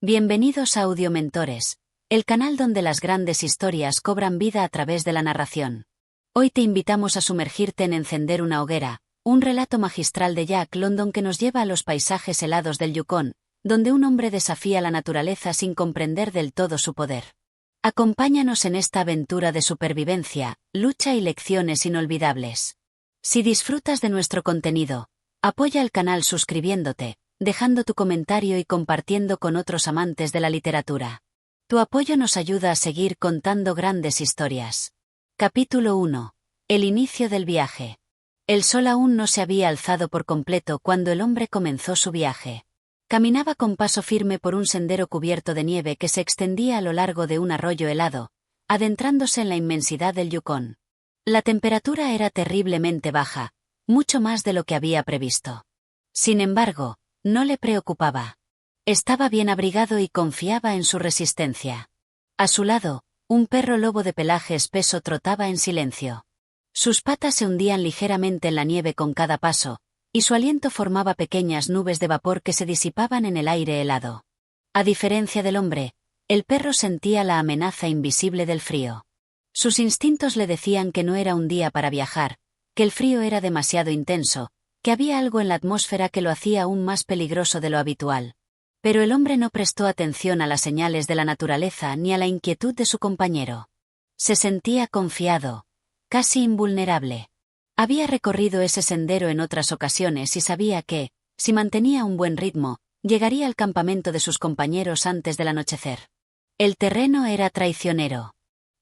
Bienvenidos a Audiomentores, el canal donde las grandes historias cobran vida a través de la narración. Hoy te invitamos a sumergirte en Encender una hoguera, un relato magistral de Jack London que nos lleva a los paisajes helados del Yukón, donde un hombre desafía la naturaleza sin comprender del todo su poder. Acompáñanos en esta aventura de supervivencia, lucha y lecciones inolvidables. Si disfrutas de nuestro contenido, apoya el canal suscribiéndote, dejando tu comentario y compartiendo con otros amantes de la literatura. Tu apoyo nos ayuda a seguir contando grandes historias. Capítulo 1. El inicio del viaje. El sol aún no se había alzado por completo cuando el hombre comenzó su viaje. Caminaba con paso firme por un sendero cubierto de nieve que se extendía a lo largo de un arroyo helado, adentrándose en la inmensidad del Yukón. La temperatura era terriblemente baja, mucho más de lo que había previsto. Sin embargo, no le preocupaba. Estaba bien abrigado y confiaba en su resistencia. A su lado, un perro lobo de pelaje espeso trotaba en silencio. Sus patas se hundían ligeramente en la nieve con cada paso, y su aliento formaba pequeñas nubes de vapor que se disipaban en el aire helado. A diferencia del hombre, el perro sentía la amenaza invisible del frío. Sus instintos le decían que no era un día para viajar, que el frío era demasiado intenso, que había algo en la atmósfera que lo hacía aún más peligroso de lo habitual. Pero el hombre no prestó atención a las señales de la naturaleza ni a la inquietud de su compañero. Se sentía confiado, casi invulnerable. Había recorrido ese sendero en otras ocasiones y sabía que, si mantenía un buen ritmo, llegaría al campamento de sus compañeros antes del anochecer. El terreno era traicionero.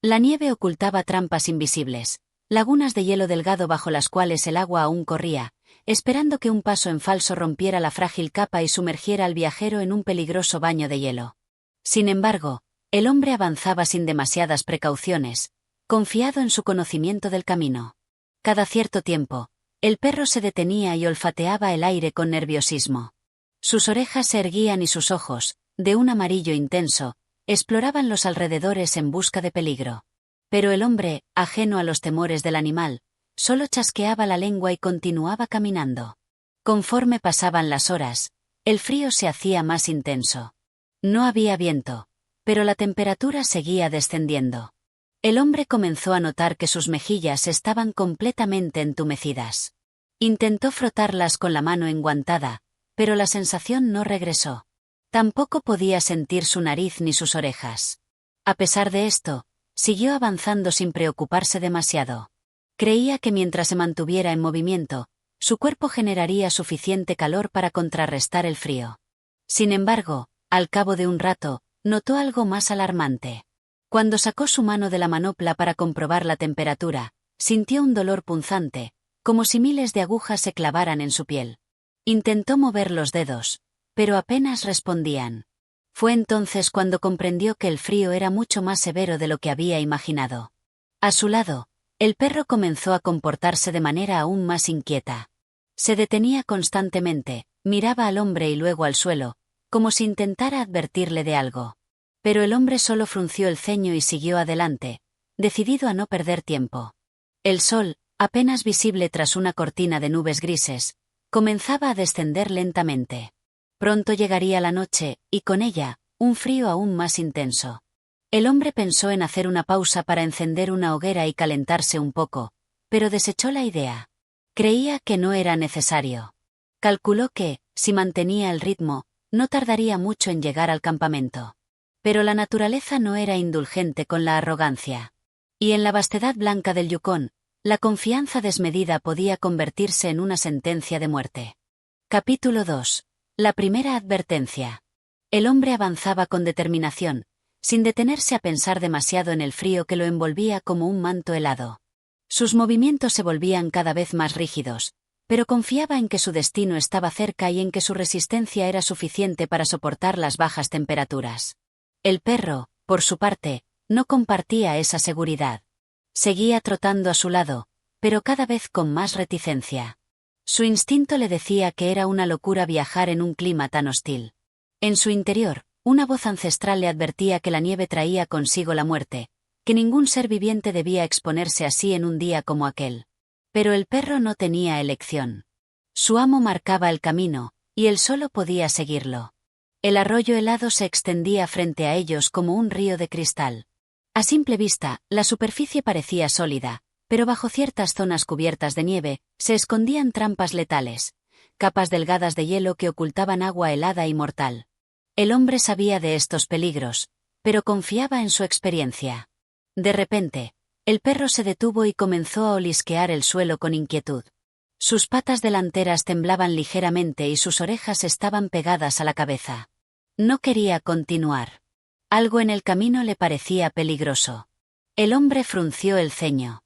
La nieve ocultaba trampas invisibles, lagunas de hielo delgado bajo las cuales el agua aún corría, esperando que un paso en falso rompiera la frágil capa y sumergiera al viajero en un peligroso baño de hielo. Sin embargo, el hombre avanzaba sin demasiadas precauciones, confiado en su conocimiento del camino. Cada cierto tiempo, el perro se detenía y olfateaba el aire con nerviosismo. Sus orejas se erguían y sus ojos, de un amarillo intenso, exploraban los alrededores en busca de peligro. Pero el hombre, ajeno a los temores del animal, solo chasqueaba la lengua y continuaba caminando. Conforme pasaban las horas, el frío se hacía más intenso. No había viento, pero la temperatura seguía descendiendo. El hombre comenzó a notar que sus mejillas estaban completamente entumecidas. Intentó frotarlas con la mano enguantada, pero la sensación no regresó. Tampoco podía sentir su nariz ni sus orejas. A pesar de esto, siguió avanzando sin preocuparse demasiado. Creía que mientras se mantuviera en movimiento, su cuerpo generaría suficiente calor para contrarrestar el frío. Sin embargo, al cabo de un rato, notó algo más alarmante. Cuando sacó su mano de la manopla para comprobar la temperatura, sintió un dolor punzante, como si miles de agujas se clavaran en su piel. Intentó mover los dedos, pero apenas respondían. Fue entonces cuando comprendió que el frío era mucho más severo de lo que había imaginado. A su lado, el perro comenzó a comportarse de manera aún más inquieta. Se detenía constantemente, miraba al hombre y luego al suelo, como si intentara advertirle de algo. Pero el hombre solo frunció el ceño y siguió adelante, decidido a no perder tiempo. El sol, apenas visible tras una cortina de nubes grises, comenzaba a descender lentamente. Pronto llegaría la noche, y con ella, un frío aún más intenso. El hombre pensó en hacer una pausa para encender una hoguera y calentarse un poco, pero desechó la idea. Creía que no era necesario. Calculó que, si mantenía el ritmo, no tardaría mucho en llegar al campamento. Pero la naturaleza no era indulgente con la arrogancia. Y en la vastedad blanca del Yukón, la confianza desmedida podía convertirse en una sentencia de muerte. Capítulo 2. La primera advertencia. El hombre avanzaba con determinación, sin detenerse a pensar demasiado en el frío que lo envolvía como un manto helado. Sus movimientos se volvían cada vez más rígidos, pero confiaba en que su destino estaba cerca y en que su resistencia era suficiente para soportar las bajas temperaturas. El perro, por su parte, no compartía esa seguridad. Seguía trotando a su lado, pero cada vez con más reticencia. Su instinto le decía que era una locura viajar en un clima tan hostil. En su interior, una voz ancestral le advertía que la nieve traía consigo la muerte, que ningún ser viviente debía exponerse así en un día como aquel. Pero el perro no tenía elección. Su amo marcaba el camino, y él solo podía seguirlo. El arroyo helado se extendía frente a ellos como un río de cristal. A simple vista, la superficie parecía sólida, pero bajo ciertas zonas cubiertas de nieve, se escondían trampas letales, capas delgadas de hielo que ocultaban agua helada y mortal. El hombre sabía de estos peligros, pero confiaba en su experiencia. De repente, el perro se detuvo y comenzó a olisquear el suelo con inquietud. Sus patas delanteras temblaban ligeramente y sus orejas estaban pegadas a la cabeza. No quería continuar. Algo en el camino le parecía peligroso. El hombre frunció el ceño.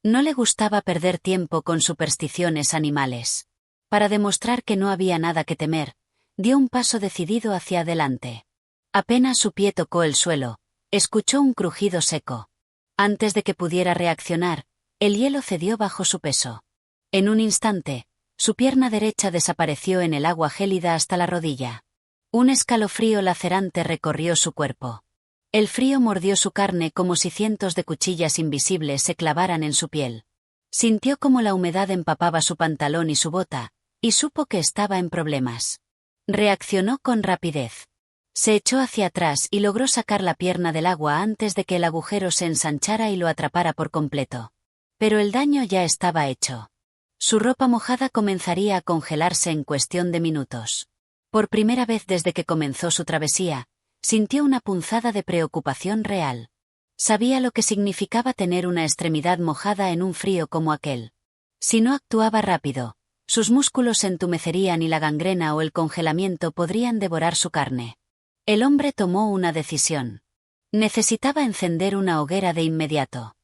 No le gustaba perder tiempo con supersticiones animales. Para demostrar que no había nada que temer, dio un paso decidido hacia adelante. Apenas su pie tocó el suelo, escuchó un crujido seco. Antes de que pudiera reaccionar, el hielo cedió bajo su peso. En un instante, su pierna derecha desapareció en el agua gélida hasta la rodilla. Un escalofrío lacerante recorrió su cuerpo. El frío mordió su carne como si cientos de cuchillas invisibles se clavaran en su piel. Sintió como la humedad empapaba su pantalón y su bota, y supo que estaba en problemas. Reaccionó con rapidez. Se echó hacia atrás y logró sacar la pierna del agua antes de que el agujero se ensanchara y lo atrapara por completo. Pero el daño ya estaba hecho. Su ropa mojada comenzaría a congelarse en cuestión de minutos. Por primera vez desde que comenzó su travesía, sintió una punzada de preocupación real. Sabía lo que significaba tener una extremidad mojada en un frío como aquel. Si no actuaba rápido, sus músculos se entumecerían y la gangrena o el congelamiento podrían devorar su carne. El hombre tomó una decisión. Necesitaba encender una hoguera de inmediato.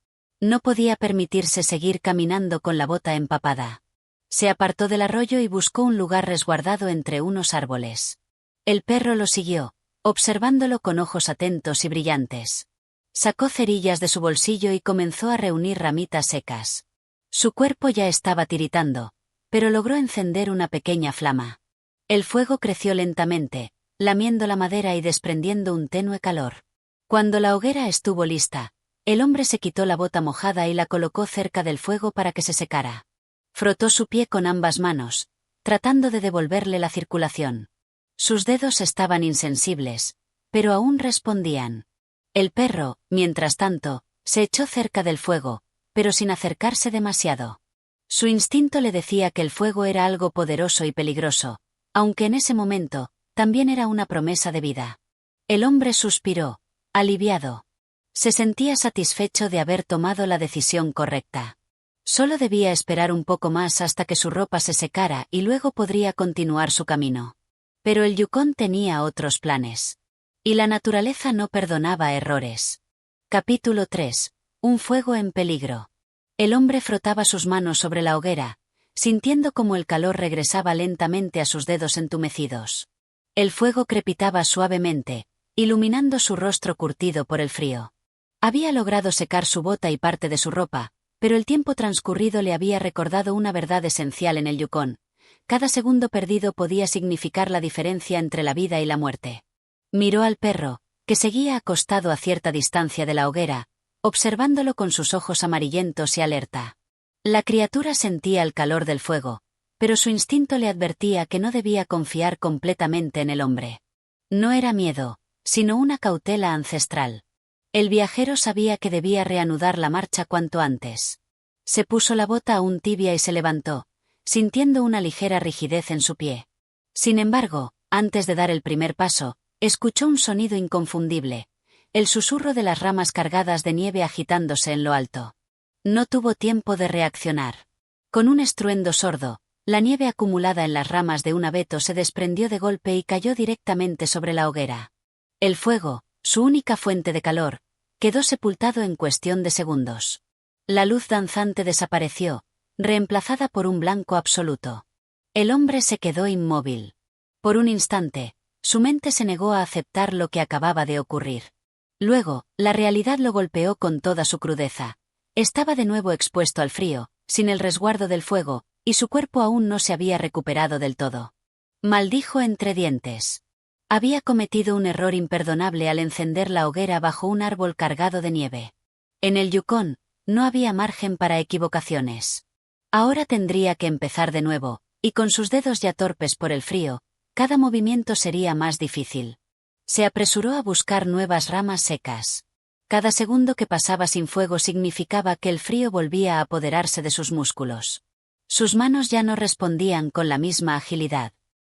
No podía permitirse seguir caminando con la bota empapada. Se apartó del arroyo y buscó un lugar resguardado entre unos árboles. El perro lo siguió, observándolo con ojos atentos y brillantes. Sacó cerillas de su bolsillo y comenzó a reunir ramitas secas. Su cuerpo ya estaba tiritando, pero logró encender una pequeña flama. El fuego creció lentamente, lamiendo la madera y desprendiendo un tenue calor. Cuando la hoguera estuvo lista, el hombre se quitó la bota mojada y la colocó cerca del fuego para que se secara. Frotó su pie con ambas manos, tratando de devolverle la circulación. Sus dedos estaban insensibles, pero aún respondían. El perro, mientras tanto, se echó cerca del fuego, pero sin acercarse demasiado. Su instinto le decía que el fuego era algo poderoso y peligroso, aunque en ese momento, también era una promesa de vida. El hombre suspiró, aliviado. Se sentía satisfecho de haber tomado la decisión correcta. Solo debía esperar un poco más hasta que su ropa se secara y luego podría continuar su camino. Pero el Yukón tenía otros planes. Y la naturaleza no perdonaba errores. Capítulo 3. Un fuego en peligro. El hombre frotaba sus manos sobre la hoguera, sintiendo como el calor regresaba lentamente a sus dedos entumecidos. El fuego crepitaba suavemente, iluminando su rostro curtido por el frío. Había logrado secar su bota y parte de su ropa, pero el tiempo transcurrido le había recordado una verdad esencial en el Yukón. Cada segundo perdido podía significar la diferencia entre la vida y la muerte. Miró al perro, que seguía acostado a cierta distancia de la hoguera, observándolo con sus ojos amarillentos y alerta. La criatura sentía el calor del fuego, pero su instinto le advertía que no debía confiar completamente en el hombre. No era miedo, sino una cautela ancestral. El viajero sabía que debía reanudar la marcha cuanto antes. Se puso la bota aún tibia y se levantó, sintiendo una ligera rigidez en su pie. Sin embargo, antes de dar el primer paso, escuchó un sonido inconfundible, el susurro de las ramas cargadas de nieve agitándose en lo alto. No tuvo tiempo de reaccionar. Con un estruendo sordo, la nieve acumulada en las ramas de un abeto se desprendió de golpe y cayó directamente sobre la hoguera. El fuego, su única fuente de calor, quedó sepultado en cuestión de segundos. La luz danzante desapareció, reemplazada por un blanco absoluto. El hombre se quedó inmóvil. Por un instante, su mente se negó a aceptar lo que acababa de ocurrir. Luego, la realidad lo golpeó con toda su crudeza. Estaba de nuevo expuesto al frío, sin el resguardo del fuego, y su cuerpo aún no se había recuperado del todo. Maldijo entre dientes. Había cometido un error imperdonable al encender la hoguera bajo un árbol cargado de nieve. En el Yukón, no había margen para equivocaciones. Ahora tendría que empezar de nuevo, y con sus dedos ya torpes por el frío, cada movimiento sería más difícil. Se apresuró a buscar nuevas ramas secas. Cada segundo que pasaba sin fuego significaba que el frío volvía a apoderarse de sus músculos. Sus manos ya no respondían con la misma agilidad.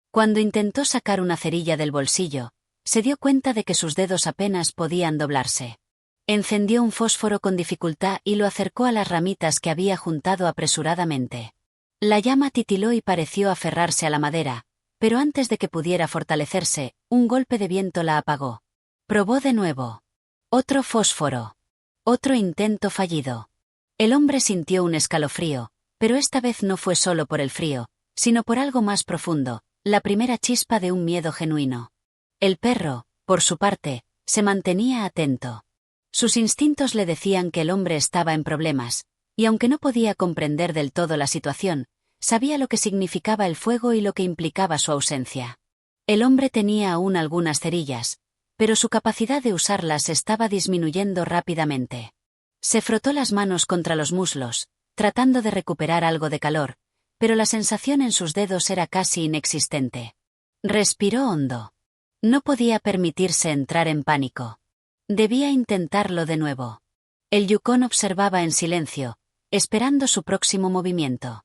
Cuando intentó sacar una cerilla del bolsillo, se dio cuenta de que sus dedos apenas podían doblarse. Encendió un fósforo con dificultad y lo acercó a las ramitas que había juntado apresuradamente. La llama titiló y pareció aferrarse a la madera, pero antes de que pudiera fortalecerse, un golpe de viento la apagó. Probó de nuevo. Otro fósforo. Otro intento fallido. El hombre sintió un escalofrío, pero esta vez no fue solo por el frío, sino por algo más profundo, la primera chispa de un miedo genuino. El perro, por su parte, se mantenía atento. Sus instintos le decían que el hombre estaba en problemas, y aunque no podía comprender del todo la situación, sabía lo que significaba el fuego y lo que implicaba su ausencia. El hombre tenía aún algunas cerillas, pero su capacidad de usarlas estaba disminuyendo rápidamente. Se frotó las manos contra los muslos, tratando de recuperar algo de calor, pero la sensación en sus dedos era casi inexistente. Respiró hondo. No podía permitirse entrar en pánico. Debía intentarlo de nuevo. El Yukón observaba en silencio, esperando su próximo movimiento.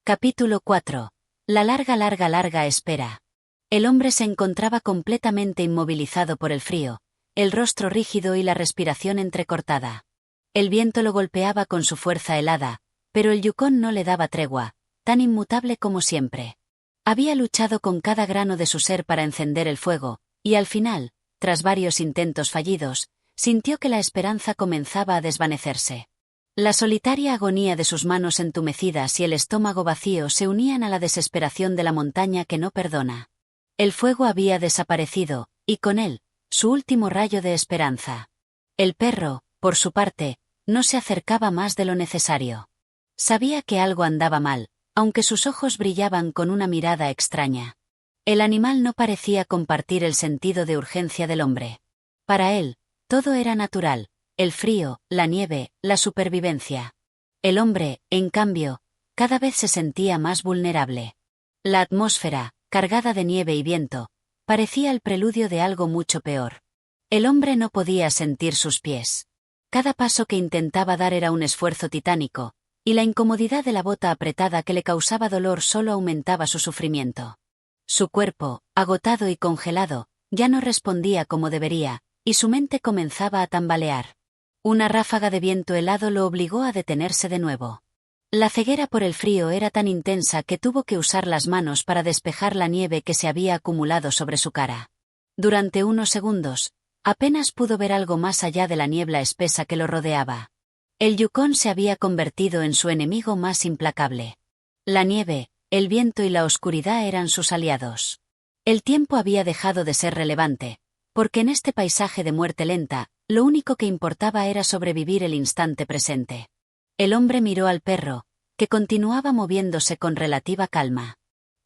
Capítulo 4. La larga espera. El hombre se encontraba completamente inmovilizado por el frío, el rostro rígido y la respiración entrecortada. El viento lo golpeaba con su fuerza helada, pero el Yukón no le daba tregua, tan inmutable como siempre. Había luchado con cada grano de su ser para encender el fuego, y al final, tras varios intentos fallidos, sintió que la esperanza comenzaba a desvanecerse. La solitaria agonía de sus manos entumecidas y el estómago vacío se unían a la desesperación de la montaña que no perdona. El fuego había desaparecido, y con él, su último rayo de esperanza. El perro, por su parte, no se acercaba más de lo necesario. Sabía que algo andaba mal, aunque sus ojos brillaban con una mirada extraña. El animal no parecía compartir el sentido de urgencia del hombre. Para él, todo era natural, el frío, la nieve, la supervivencia. El hombre, en cambio, cada vez se sentía más vulnerable. La atmósfera, cargada de nieve y viento, parecía el preludio de algo mucho peor. El hombre no podía sentir sus pies. Cada paso que intentaba dar era un esfuerzo titánico, y la incomodidad de la bota apretada que le causaba dolor solo aumentaba su sufrimiento. Su cuerpo, agotado y congelado, ya no respondía como debería, y su mente comenzaba a tambalear. Una ráfaga de viento helado lo obligó a detenerse de nuevo. La ceguera por el frío era tan intensa que tuvo que usar las manos para despejar la nieve que se había acumulado sobre su cara. Durante unos segundos, apenas pudo ver algo más allá de la niebla espesa que lo rodeaba. El Yukón se había convertido en su enemigo más implacable. La nieve, el viento y la oscuridad eran sus aliados. El tiempo había dejado de ser relevante, porque en este paisaje de muerte lenta, lo único que importaba era sobrevivir el instante presente. El hombre miró al perro, que continuaba moviéndose con relativa calma.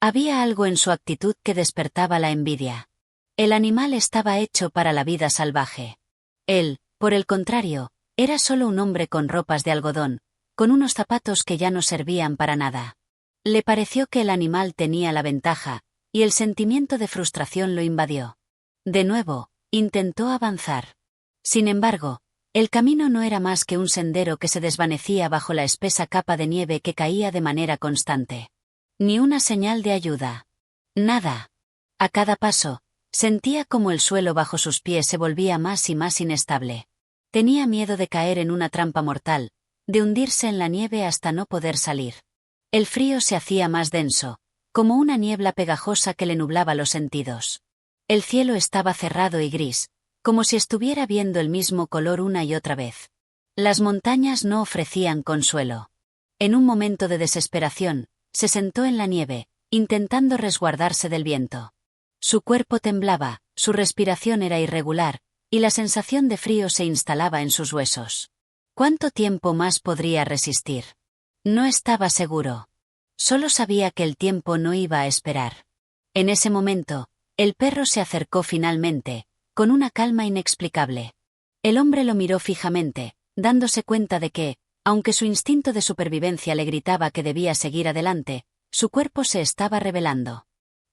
Había algo en su actitud que despertaba la envidia. El animal estaba hecho para la vida salvaje. Él, por el contrario, era solo un hombre con ropas de algodón, con unos zapatos que ya no servían para nada. Le pareció que el animal tenía la ventaja, y el sentimiento de frustración lo invadió. De nuevo, intentó avanzar. Sin embargo, el camino no era más que un sendero que se desvanecía bajo la espesa capa de nieve que caía de manera constante. Ni una señal de ayuda. Nada. A cada paso, sentía como el suelo bajo sus pies se volvía más y más inestable. Tenía miedo de caer en una trampa mortal, de hundirse en la nieve hasta no poder salir. El frío se hacía más denso, como una niebla pegajosa que le nublaba los sentidos. El cielo estaba cerrado y gris, como si estuviera viendo el mismo color una y otra vez. Las montañas no ofrecían consuelo. En un momento de desesperación, se sentó en la nieve, intentando resguardarse del viento. Su cuerpo temblaba, su respiración era irregular, y la sensación de frío se instalaba en sus huesos. ¿Cuánto tiempo más podría resistir? No estaba seguro. Solo sabía que el tiempo no iba a esperar. En ese momento, el perro se acercó finalmente, con una calma inexplicable. El hombre lo miró fijamente, dándose cuenta de que, aunque su instinto de supervivencia le gritaba que debía seguir adelante, su cuerpo se estaba rebelando.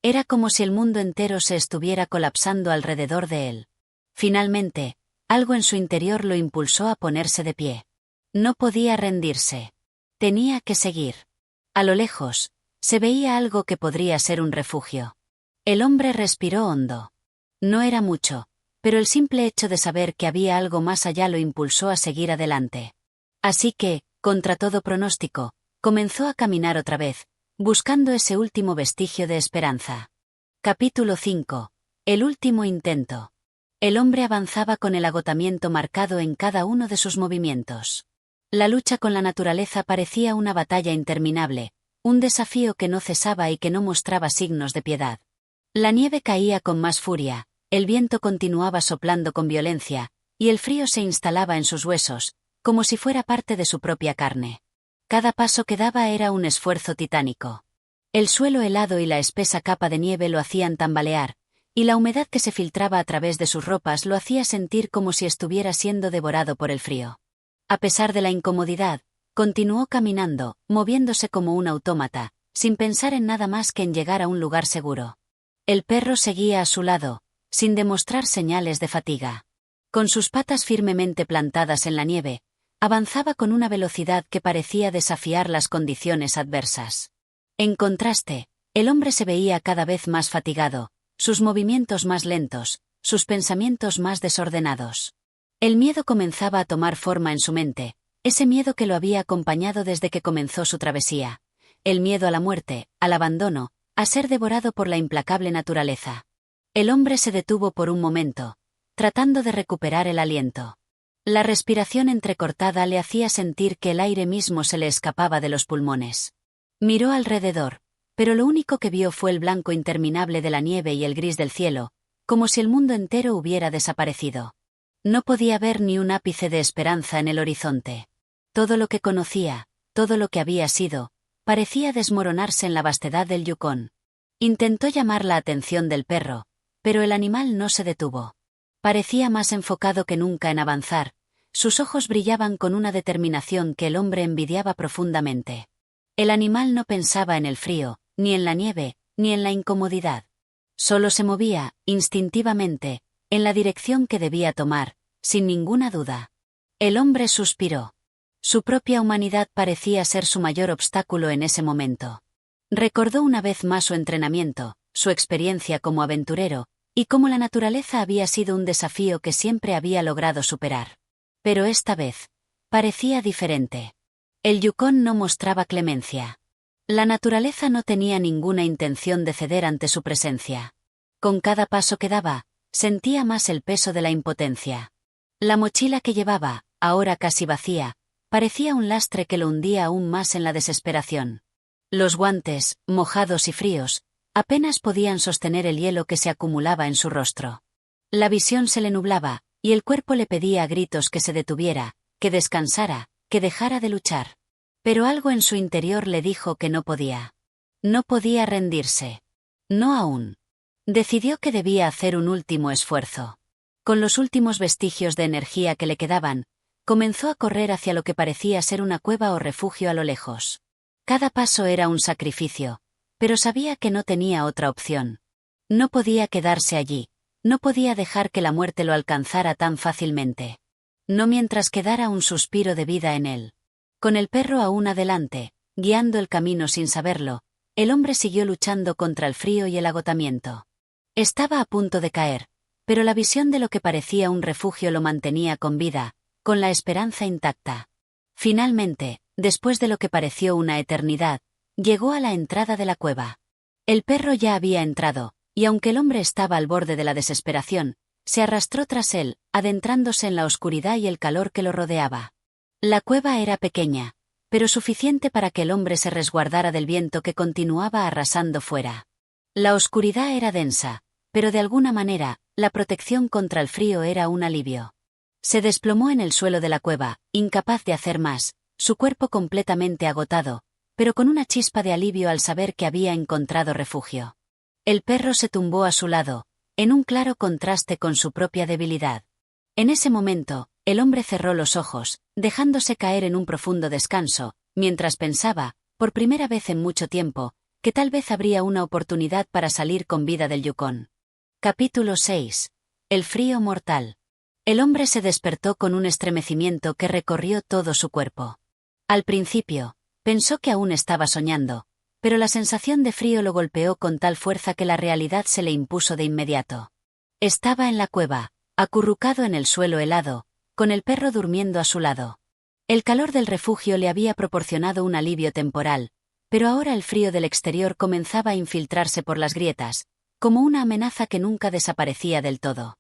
Era como si el mundo entero se estuviera colapsando alrededor de él. Finalmente, algo en su interior lo impulsó a ponerse de pie. No podía rendirse. Tenía que seguir. A lo lejos, se veía algo que podría ser un refugio. El hombre respiró hondo. No era mucho, pero el simple hecho de saber que había algo más allá lo impulsó a seguir adelante. Así que, contra todo pronóstico, comenzó a caminar otra vez, buscando ese último vestigio de esperanza. Capítulo 5. El último intento. El hombre avanzaba con el agotamiento marcado en cada uno de sus movimientos. La lucha con la naturaleza parecía una batalla interminable, un desafío que no cesaba y que no mostraba signos de piedad. La nieve caía con más furia, el viento continuaba soplando con violencia, y el frío se instalaba en sus huesos, como si fuera parte de su propia carne. Cada paso que daba era un esfuerzo titánico. El suelo helado y la espesa capa de nieve lo hacían tambalear, y la humedad que se filtraba a través de sus ropas lo hacía sentir como si estuviera siendo devorado por el frío. A pesar de la incomodidad, continuó caminando, moviéndose como un autómata, sin pensar en nada más que en llegar a un lugar seguro. El perro seguía a su lado, sin demostrar señales de fatiga. Con sus patas firmemente plantadas en la nieve, avanzaba con una velocidad que parecía desafiar las condiciones adversas. En contraste, el hombre se veía cada vez más fatigado, sus movimientos más lentos, sus pensamientos más desordenados. El miedo comenzaba a tomar forma en su mente, ese miedo que lo había acompañado desde que comenzó su travesía. El miedo a la muerte, al abandono, a ser devorado por la implacable naturaleza. El hombre se detuvo por un momento, tratando de recuperar el aliento. La respiración entrecortada le hacía sentir que el aire mismo se le escapaba de los pulmones. Miró alrededor, pero lo único que vio fue el blanco interminable de la nieve y el gris del cielo, como si el mundo entero hubiera desaparecido. No podía ver ni un ápice de esperanza en el horizonte. Todo lo que conocía, todo lo que había sido, parecía desmoronarse en la vastedad del Yukón. Intentó llamar la atención del perro, pero el animal no se detuvo. Parecía más enfocado que nunca en avanzar, sus ojos brillaban con una determinación que el hombre envidiaba profundamente. El animal no pensaba en el frío, ni en la nieve, ni en la incomodidad. Solo se movía, instintivamente, en la dirección que debía tomar, sin ninguna duda. El hombre suspiró. Su propia humanidad parecía ser su mayor obstáculo en ese momento. Recordó una vez más su entrenamiento, su experiencia como aventurero, y cómo la naturaleza había sido un desafío que siempre había logrado superar. Pero esta vez, parecía diferente. El Yukón no mostraba clemencia. La naturaleza no tenía ninguna intención de ceder ante su presencia. Con cada paso que daba, sentía más el peso de la impotencia. La mochila que llevaba, ahora casi vacía, parecía un lastre que lo hundía aún más en la desesperación. Los guantes, mojados y fríos, apenas podían sostener el hielo que se acumulaba en su rostro. La visión se le nublaba, y el cuerpo le pedía a gritos que se detuviera, que descansara, que dejara de luchar. Pero algo en su interior le dijo que no podía. No podía rendirse. No aún. Decidió que debía hacer un último esfuerzo. Con los últimos vestigios de energía que le quedaban, comenzó a correr hacia lo que parecía ser una cueva o refugio a lo lejos. Cada paso era un sacrificio, pero sabía que no tenía otra opción. No podía quedarse allí, no podía dejar que la muerte lo alcanzara tan fácilmente. No mientras quedara un suspiro de vida en él. Con el perro aún adelante, guiando el camino sin saberlo, el hombre siguió luchando contra el frío y el agotamiento. Estaba a punto de caer, pero la visión de lo que parecía un refugio lo mantenía con vida, con la esperanza intacta. Finalmente, después de lo que pareció una eternidad, llegó a la entrada de la cueva. El perro ya había entrado, y aunque el hombre estaba al borde de la desesperación, se arrastró tras él, adentrándose en la oscuridad y el calor que lo rodeaba. La cueva era pequeña, pero suficiente para que el hombre se resguardara del viento que continuaba arrasando fuera. La oscuridad era densa, pero de alguna manera, la protección contra el frío era un alivio. Se desplomó en el suelo de la cueva, incapaz de hacer más, su cuerpo completamente agotado, pero con una chispa de alivio al saber que había encontrado refugio. El perro se tumbó a su lado, en un claro contraste con su propia debilidad. En ese momento, el hombre cerró los ojos, dejándose caer en un profundo descanso, mientras pensaba, por primera vez en mucho tiempo, que tal vez habría una oportunidad para salir con vida del Yukón. Capítulo 6. El frío mortal. El hombre se despertó con un estremecimiento que recorrió todo su cuerpo. Al principio, pensó que aún estaba soñando, pero la sensación de frío lo golpeó con tal fuerza que la realidad se le impuso de inmediato. Estaba en la cueva, acurrucado en el suelo helado, con el perro durmiendo a su lado. El calor del refugio le había proporcionado un alivio temporal, pero ahora el frío del exterior comenzaba a infiltrarse por las grietas, como una amenaza que nunca desaparecía del todo.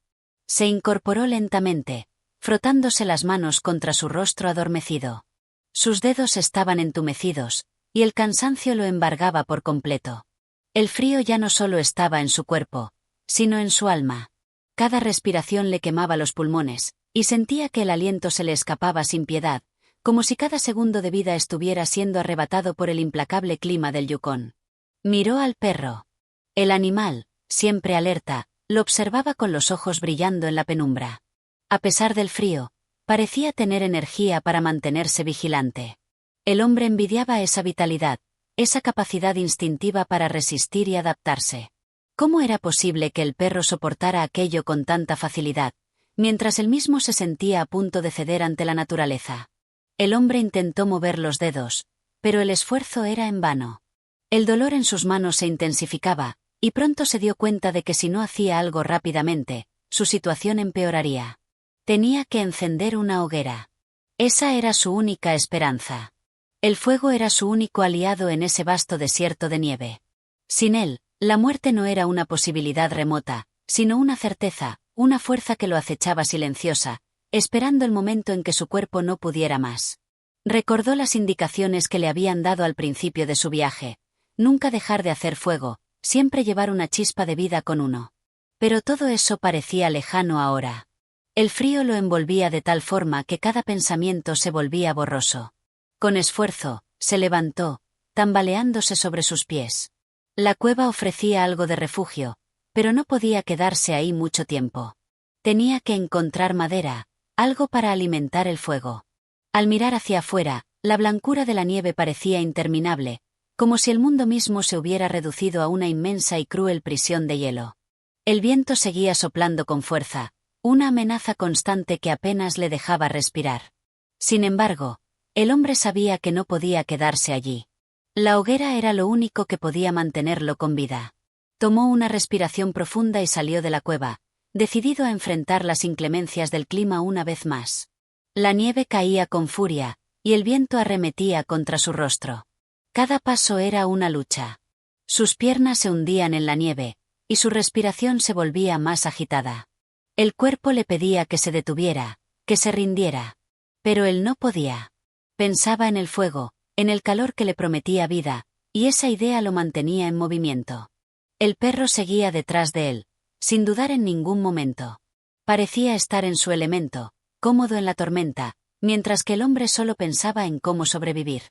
Se incorporó lentamente, frotándose las manos contra su rostro adormecido. Sus dedos estaban entumecidos, y el cansancio lo embargaba por completo. El frío ya no solo estaba en su cuerpo, sino en su alma. Cada respiración le quemaba los pulmones, y sentía que el aliento se le escapaba sin piedad, como si cada segundo de vida estuviera siendo arrebatado por el implacable clima del Yukón. Miró al perro. El animal, siempre alerta, lo observaba con los ojos brillando en la penumbra. A pesar del frío, parecía tener energía para mantenerse vigilante. El hombre envidiaba esa vitalidad, esa capacidad instintiva para resistir y adaptarse. ¿Cómo era posible que el perro soportara aquello con tanta facilidad, mientras él mismo se sentía a punto de ceder ante la naturaleza? El hombre intentó mover los dedos, pero el esfuerzo era en vano. El dolor en sus manos se intensificaba, y pronto se dio cuenta de que si no hacía algo rápidamente, su situación empeoraría. Tenía que encender una hoguera. Esa era su única esperanza. El fuego era su único aliado en ese vasto desierto de nieve. Sin él, la muerte no era una posibilidad remota, sino una certeza, una fuerza que lo acechaba silenciosa, esperando el momento en que su cuerpo no pudiera más. Recordó las indicaciones que le habían dado al principio de su viaje: nunca dejar de hacer fuego, siempre llevar una chispa de vida con uno. Pero todo eso parecía lejano ahora. El frío lo envolvía de tal forma que cada pensamiento se volvía borroso. Con esfuerzo, se levantó, tambaleándose sobre sus pies. La cueva ofrecía algo de refugio, pero no podía quedarse ahí mucho tiempo. Tenía que encontrar madera, algo para alimentar el fuego. Al mirar hacia afuera, la blancura de la nieve parecía interminable, como si el mundo mismo se hubiera reducido a una inmensa y cruel prisión de hielo. El viento seguía soplando con fuerza, una amenaza constante que apenas le dejaba respirar. Sin embargo, el hombre sabía que no podía quedarse allí. La hoguera era lo único que podía mantenerlo con vida. Tomó una respiración profunda y salió de la cueva, decidido a enfrentar las inclemencias del clima una vez más. La nieve caía con furia, y el viento arremetía contra su rostro. Cada paso era una lucha. Sus piernas se hundían en la nieve, y su respiración se volvía más agitada. El cuerpo le pedía que se detuviera, que se rindiera. Pero él no podía. Pensaba en el fuego, en el calor que le prometía vida, y esa idea lo mantenía en movimiento. El perro seguía detrás de él, sin dudar en ningún momento. Parecía estar en su elemento, cómodo en la tormenta, mientras que el hombre solo pensaba en cómo sobrevivir.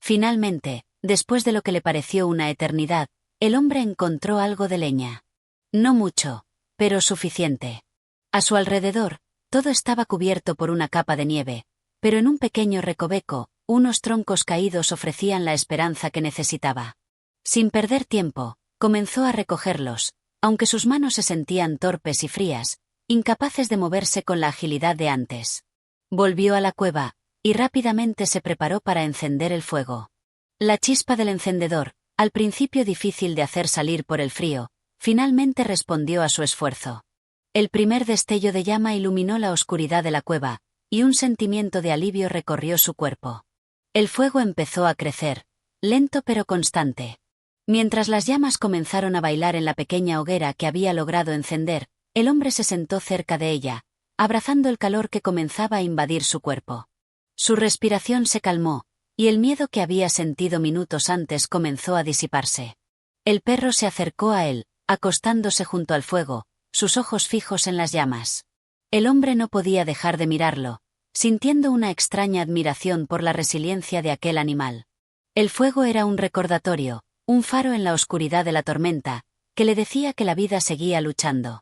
Finalmente, después de lo que le pareció una eternidad, el hombre encontró algo de leña. No mucho, pero suficiente. A su alrededor, todo estaba cubierto por una capa de nieve, pero en un pequeño recoveco, unos troncos caídos ofrecían la esperanza que necesitaba. Sin perder tiempo, comenzó a recogerlos, aunque sus manos se sentían torpes y frías, incapaces de moverse con la agilidad de antes. Volvió a la cueva, y rápidamente se preparó para encender el fuego. La chispa del encendedor, al principio difícil de hacer salir por el frío, finalmente respondió a su esfuerzo. El primer destello de llama iluminó la oscuridad de la cueva, y un sentimiento de alivio recorrió su cuerpo. El fuego empezó a crecer, lento pero constante. Mientras las llamas comenzaron a bailar en la pequeña hoguera que había logrado encender, el hombre se sentó cerca de ella, abrazando el calor que comenzaba a invadir su cuerpo. Su respiración se calmó, y el miedo que había sentido minutos antes comenzó a disiparse. El perro se acercó a él, acostándose junto al fuego, sus ojos fijos en las llamas. El hombre no podía dejar de mirarlo, sintiendo una extraña admiración por la resiliencia de aquel animal. El fuego era un recordatorio, un faro en la oscuridad de la tormenta, que le decía que la vida seguía luchando.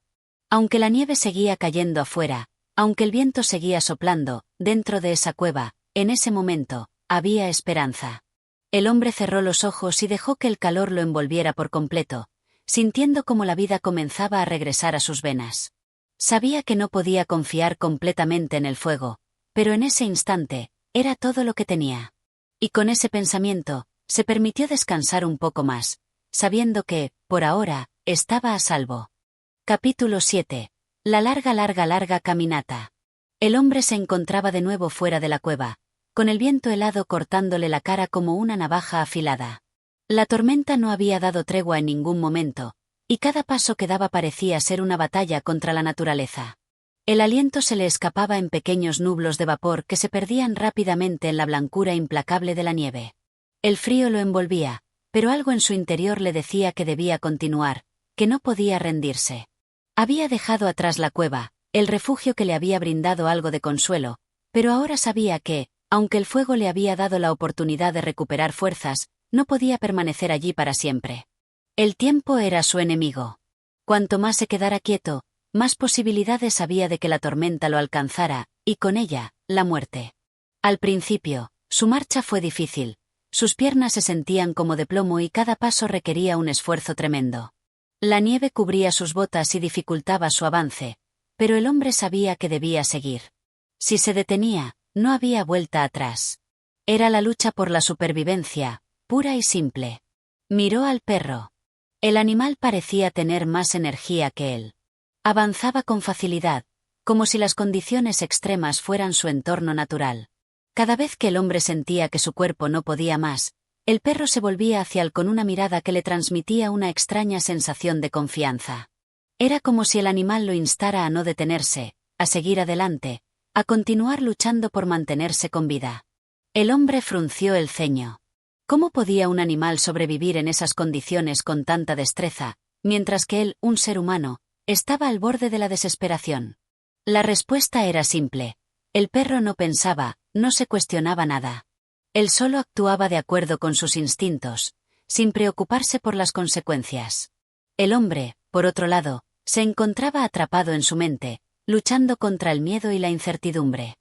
Aunque la nieve seguía cayendo afuera, aunque el viento seguía soplando, dentro de esa cueva, en ese momento, había esperanza. El hombre cerró los ojos y dejó que el calor lo envolviera por completo, sintiendo cómo la vida comenzaba a regresar a sus venas. Sabía que no podía confiar completamente en el fuego, pero en ese instante, era todo lo que tenía. Y con ese pensamiento, se permitió descansar un poco más, sabiendo que, por ahora, estaba a salvo. Capítulo 7. La larga caminata. El hombre se encontraba de nuevo fuera de la cueva, con el viento helado cortándole la cara como una navaja afilada. La tormenta no había dado tregua en ningún momento, y cada paso que daba parecía ser una batalla contra la naturaleza. El aliento se le escapaba en pequeños nublos de vapor que se perdían rápidamente en la blancura implacable de la nieve. El frío lo envolvía, pero algo en su interior le decía que debía continuar, que no podía rendirse. Había dejado atrás la cueva, el refugio que le había brindado algo de consuelo, pero ahora sabía que, aunque el fuego le había dado la oportunidad de recuperar fuerzas, no podía permanecer allí para siempre. El tiempo era su enemigo. Cuanto más se quedara quieto, más posibilidades había de que la tormenta lo alcanzara, y con ella, la muerte. Al principio, su marcha fue difícil. Sus piernas se sentían como de plomo y cada paso requería un esfuerzo tremendo. La nieve cubría sus botas y dificultaba su avance, pero el hombre sabía que debía seguir. Si se detenía, no había vuelta atrás. Era la lucha por la supervivencia, pura y simple. Miró al perro. El animal parecía tener más energía que él. Avanzaba con facilidad, como si las condiciones extremas fueran su entorno natural. Cada vez que el hombre sentía que su cuerpo no podía más, el perro se volvía hacia él con una mirada que le transmitía una extraña sensación de confianza. Era como si el animal lo instara a no detenerse, a seguir adelante, a continuar luchando por mantenerse con vida. El hombre frunció el ceño. ¿Cómo podía un animal sobrevivir en esas condiciones con tanta destreza, mientras que él, un ser humano, estaba al borde de la desesperación? La respuesta era simple. El perro no pensaba, no se cuestionaba nada. Él solo actuaba de acuerdo con sus instintos, sin preocuparse por las consecuencias. El hombre, por otro lado, se encontraba atrapado en su mente, luchando contra el miedo y la incertidumbre.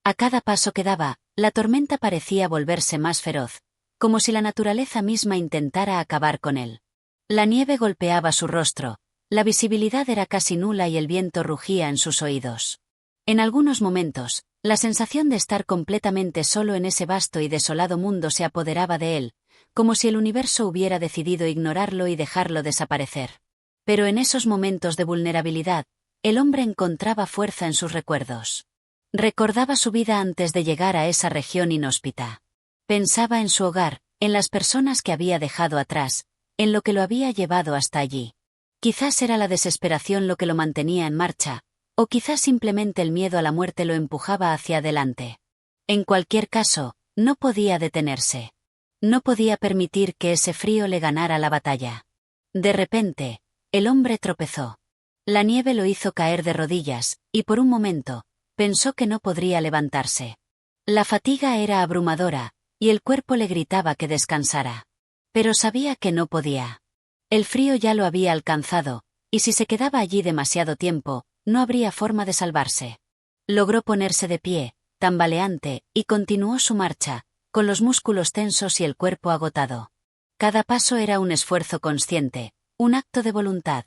A cada paso que daba, la tormenta parecía volverse más feroz, como si la naturaleza misma intentara acabar con él. La nieve golpeaba su rostro, la visibilidad era casi nula y el viento rugía en sus oídos. En algunos momentos, la sensación de estar completamente solo en ese vasto y desolado mundo se apoderaba de él, como si el universo hubiera decidido ignorarlo y dejarlo desaparecer. Pero en esos momentos de vulnerabilidad, el hombre encontraba fuerza en sus recuerdos. Recordaba su vida antes de llegar a esa región inhóspita. Pensaba en su hogar, en las personas que había dejado atrás, en lo que lo había llevado hasta allí. Quizás era la desesperación lo que lo mantenía en marcha, o quizás simplemente el miedo a la muerte lo empujaba hacia adelante. En cualquier caso, no podía detenerse. No podía permitir que ese frío le ganara la batalla. De repente, el hombre tropezó. La nieve lo hizo caer de rodillas, y por un momento, pensó que no podría levantarse. La fatiga era abrumadora, y el cuerpo le gritaba que descansara. Pero sabía que no podía. El frío ya lo había alcanzado, y si se quedaba allí demasiado tiempo, no habría forma de salvarse. Logró ponerse de pie, tambaleante, y continuó su marcha, con los músculos tensos y el cuerpo agotado. Cada paso era un esfuerzo consciente, un acto de voluntad.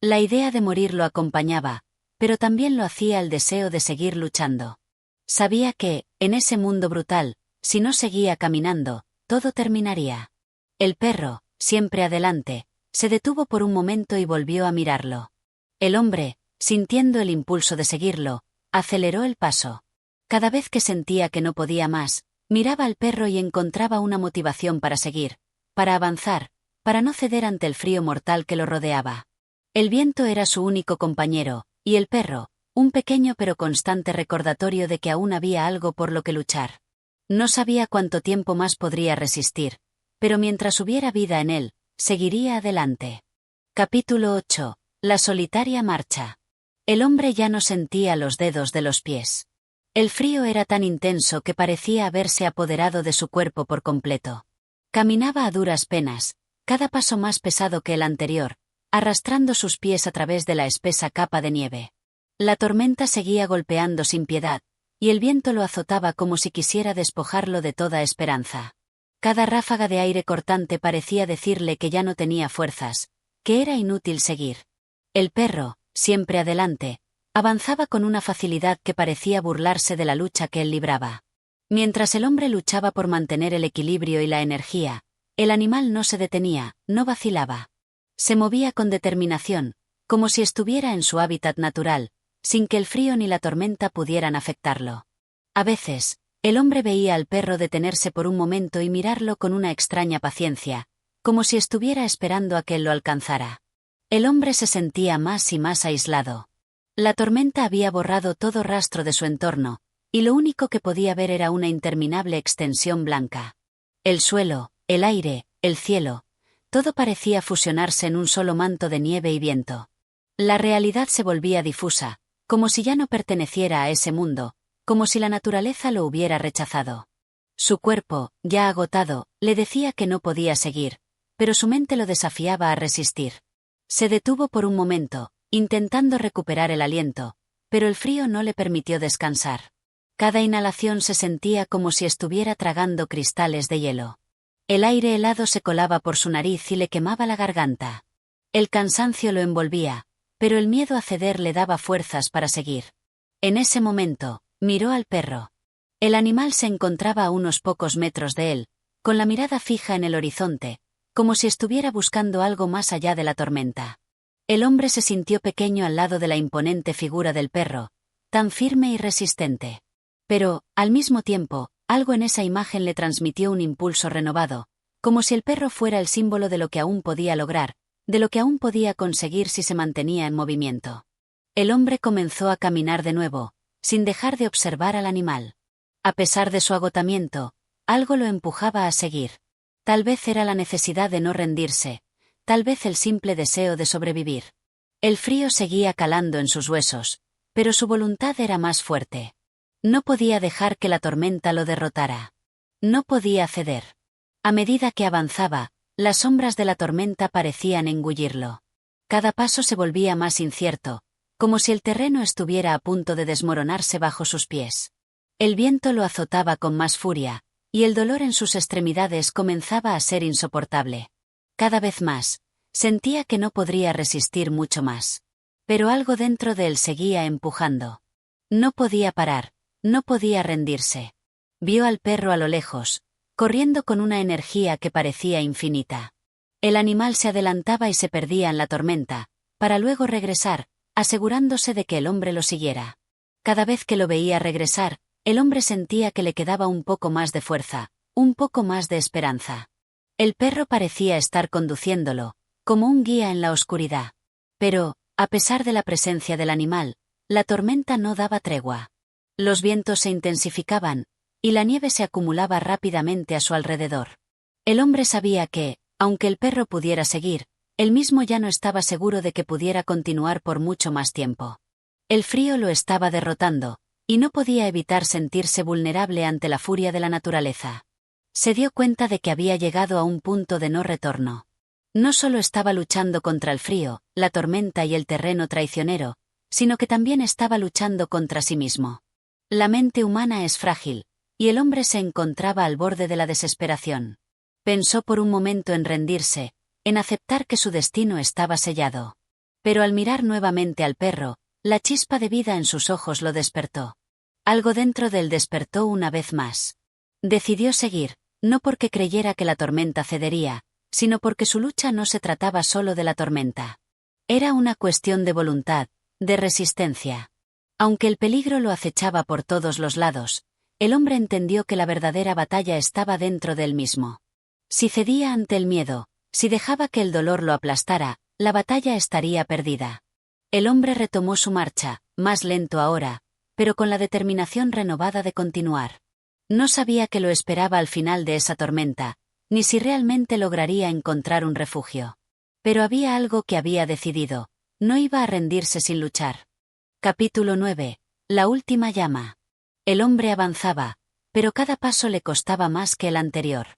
La idea de morir lo acompañaba, pero también lo hacía el deseo de seguir luchando. Sabía que, en ese mundo brutal, si no seguía caminando, todo terminaría. El perro, siempre adelante, se detuvo por un momento y volvió a mirarlo. El hombre, sintiendo el impulso de seguirlo, aceleró el paso. Cada vez que sentía que no podía más, miraba al perro y encontraba una motivación para seguir, para avanzar, para no ceder ante el frío mortal que lo rodeaba. El viento era su único compañero, y el perro, un pequeño pero constante recordatorio de que aún había algo por lo que luchar. No sabía cuánto tiempo más podría resistir, pero mientras hubiera vida en él, seguiría adelante. Capítulo 8. La solitaria marcha. El hombre ya no sentía los dedos de los pies. El frío era tan intenso que parecía haberse apoderado de su cuerpo por completo. Caminaba a duras penas, cada paso más pesado que el anterior, arrastrando sus pies a través de la espesa capa de nieve. La tormenta seguía golpeando sin piedad, y el viento lo azotaba como si quisiera despojarlo de toda esperanza. Cada ráfaga de aire cortante parecía decirle que ya no tenía fuerzas, que era inútil seguir. El perro, siempre adelante, avanzaba con una facilidad que parecía burlarse de la lucha que él libraba. Mientras el hombre luchaba por mantener el equilibrio y la energía, el animal no se detenía, no vacilaba. Se movía con determinación, como si estuviera en su hábitat natural, sin que el frío ni la tormenta pudieran afectarlo. A veces, el hombre veía al perro detenerse por un momento y mirarlo con una extraña paciencia, como si estuviera esperando a que él lo alcanzara. El hombre se sentía más y más aislado. La tormenta había borrado todo rastro de su entorno, y lo único que podía ver era una interminable extensión blanca. El suelo, el aire, el cielo, todo parecía fusionarse en un solo manto de nieve y viento. La realidad se volvía difusa, como si ya no perteneciera a ese mundo, como si la naturaleza lo hubiera rechazado. Su cuerpo, ya agotado, le decía que no podía seguir, pero su mente lo desafiaba a resistir. Se detuvo por un momento, intentando recuperar el aliento, pero el frío no le permitió descansar. Cada inhalación se sentía como si estuviera tragando cristales de hielo. El aire helado se colaba por su nariz y le quemaba la garganta. El cansancio lo envolvía, pero el miedo a ceder le daba fuerzas para seguir. En ese momento, miró al perro. El animal se encontraba a unos pocos metros de él, con la mirada fija en el horizonte, como si estuviera buscando algo más allá de la tormenta. El hombre se sintió pequeño al lado de la imponente figura del perro, tan firme y resistente. Pero, al mismo tiempo, algo en esa imagen le transmitió un impulso renovado, como si el perro fuera el símbolo de lo que aún podía lograr, de lo que aún podía conseguir si se mantenía en movimiento. El hombre comenzó a caminar de nuevo, sin dejar de observar al animal. A pesar de su agotamiento, algo lo empujaba a seguir. Tal vez era la necesidad de no rendirse, tal vez el simple deseo de sobrevivir. El frío seguía calando en sus huesos, pero su voluntad era más fuerte. No podía dejar que la tormenta lo derrotara. No podía ceder. A medida que avanzaba, las sombras de la tormenta parecían engullirlo. Cada paso se volvía más incierto, como si el terreno estuviera a punto de desmoronarse bajo sus pies. El viento lo azotaba con más furia, y el dolor en sus extremidades comenzaba a ser insoportable. Cada vez más, sentía que no podría resistir mucho más. Pero algo dentro de él seguía empujando. No podía parar, no podía rendirse. Vio al perro a lo lejos, corriendo con una energía que parecía infinita. El animal se adelantaba y se perdía en la tormenta, para luego regresar, asegurándose de que el hombre lo siguiera. Cada vez que lo veía regresar, el hombre sentía que le quedaba un poco más de fuerza, un poco más de esperanza. El perro parecía estar conduciéndolo, como un guía en la oscuridad. Pero, a pesar de la presencia del animal, la tormenta no daba tregua. Los vientos se intensificaban, y la nieve se acumulaba rápidamente a su alrededor. El hombre sabía que, aunque el perro pudiera seguir, él mismo ya no estaba seguro de que pudiera continuar por mucho más tiempo. El frío lo estaba derrotando, y no podía evitar sentirse vulnerable ante la furia de la naturaleza. Se dio cuenta de que había llegado a un punto de no retorno. No solo estaba luchando contra el frío, la tormenta y el terreno traicionero, sino que también estaba luchando contra sí mismo. La mente humana es frágil, y el hombre se encontraba al borde de la desesperación. Pensó por un momento en rendirse, en aceptar que su destino estaba sellado. Pero al mirar nuevamente al perro, la chispa de vida en sus ojos lo despertó. Algo dentro de él despertó una vez más. Decidió seguir, no porque creyera que la tormenta cedería, sino porque su lucha no se trataba solo de la tormenta. Era una cuestión de voluntad, de resistencia. Aunque el peligro lo acechaba por todos los lados, el hombre entendió que la verdadera batalla estaba dentro de él mismo. Si cedía ante el miedo, si dejaba que el dolor lo aplastara, la batalla estaría perdida. El hombre retomó su marcha, más lento ahora, pero con la determinación renovada de continuar. No sabía qué lo esperaba al final de esa tormenta, ni si realmente lograría encontrar un refugio. Pero había algo que había decidido: no iba a rendirse sin luchar. Capítulo 9. La última llama. El hombre avanzaba, pero cada paso le costaba más que el anterior.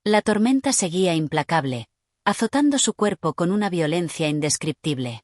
La tormenta seguía implacable, azotando su cuerpo con una violencia indescriptible.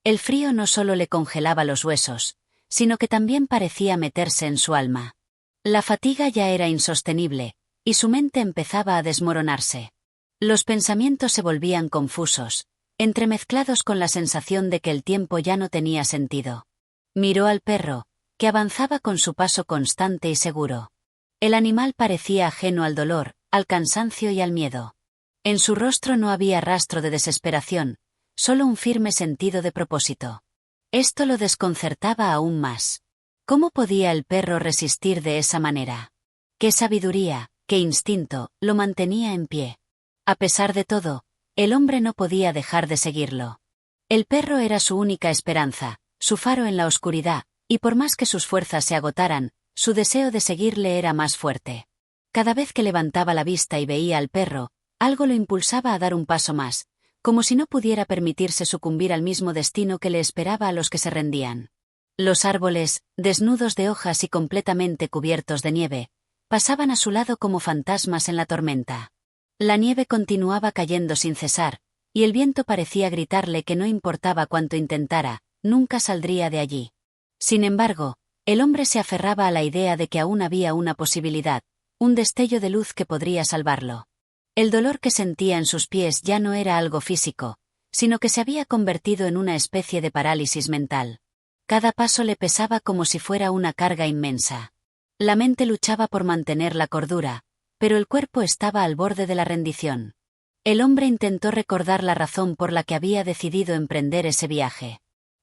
El frío no solo le congelaba los huesos, sino que también parecía meterse en su alma. La fatiga ya era insostenible, y su mente empezaba a desmoronarse. Los pensamientos se volvían confusos, entremezclados con la sensación de que el tiempo ya no tenía sentido. Miró al perro, que avanzaba con su paso constante y seguro. El animal parecía ajeno al dolor, al cansancio y al miedo. En su rostro no había rastro de desesperación, solo un firme sentido de propósito. Esto lo desconcertaba aún más. ¿Cómo podía el perro resistir de esa manera? ¿Qué sabiduría, qué instinto, lo mantenía en pie? A pesar de todo, el hombre no podía dejar de seguirlo. El perro era su única esperanza, su faro en la oscuridad, y por más que sus fuerzas se agotaran, su deseo de seguirle era más fuerte. Cada vez que levantaba la vista y veía al perro, algo lo impulsaba a dar un paso más, como si no pudiera permitirse sucumbir al mismo destino que le esperaba a los que se rendían. Los árboles, desnudos de hojas y completamente cubiertos de nieve, pasaban a su lado como fantasmas en la tormenta. La nieve continuaba cayendo sin cesar, y el viento parecía gritarle que no importaba cuánto intentara, nunca saldría de allí. Sin embargo, el hombre se aferraba a la idea de que aún había una posibilidad, un destello de luz que podría salvarlo. El dolor que sentía en sus pies ya no era algo físico, sino que se había convertido en una especie de parálisis mental. Cada paso le pesaba como si fuera una carga inmensa. La mente luchaba por mantener la cordura, pero el cuerpo estaba al borde de la rendición. El hombre intentó recordar la razón por la que había decidido emprender ese viaje.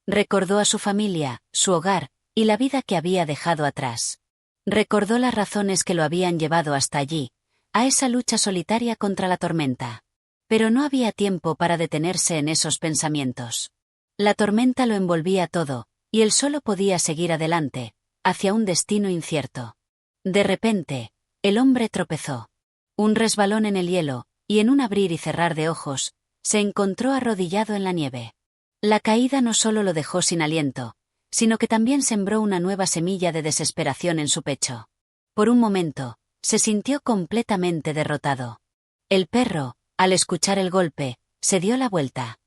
Recordó a su familia, su hogar, y la vida que había dejado atrás. Recordó las razones que lo habían llevado hasta allí, a esa lucha solitaria contra la tormenta. Pero no había tiempo para detenerse en esos pensamientos. La tormenta lo envolvía todo, y él solo podía seguir adelante, hacia un destino incierto. De repente, el hombre tropezó. Un resbalón en el hielo, y en un abrir y cerrar de ojos, se encontró arrodillado en la nieve. La caída no solo lo dejó sin aliento, sino que también sembró una nueva semilla de desesperación en su pecho. Por un momento, se sintió completamente derrotado. El perro, al escuchar el golpe, se dio la vuelta.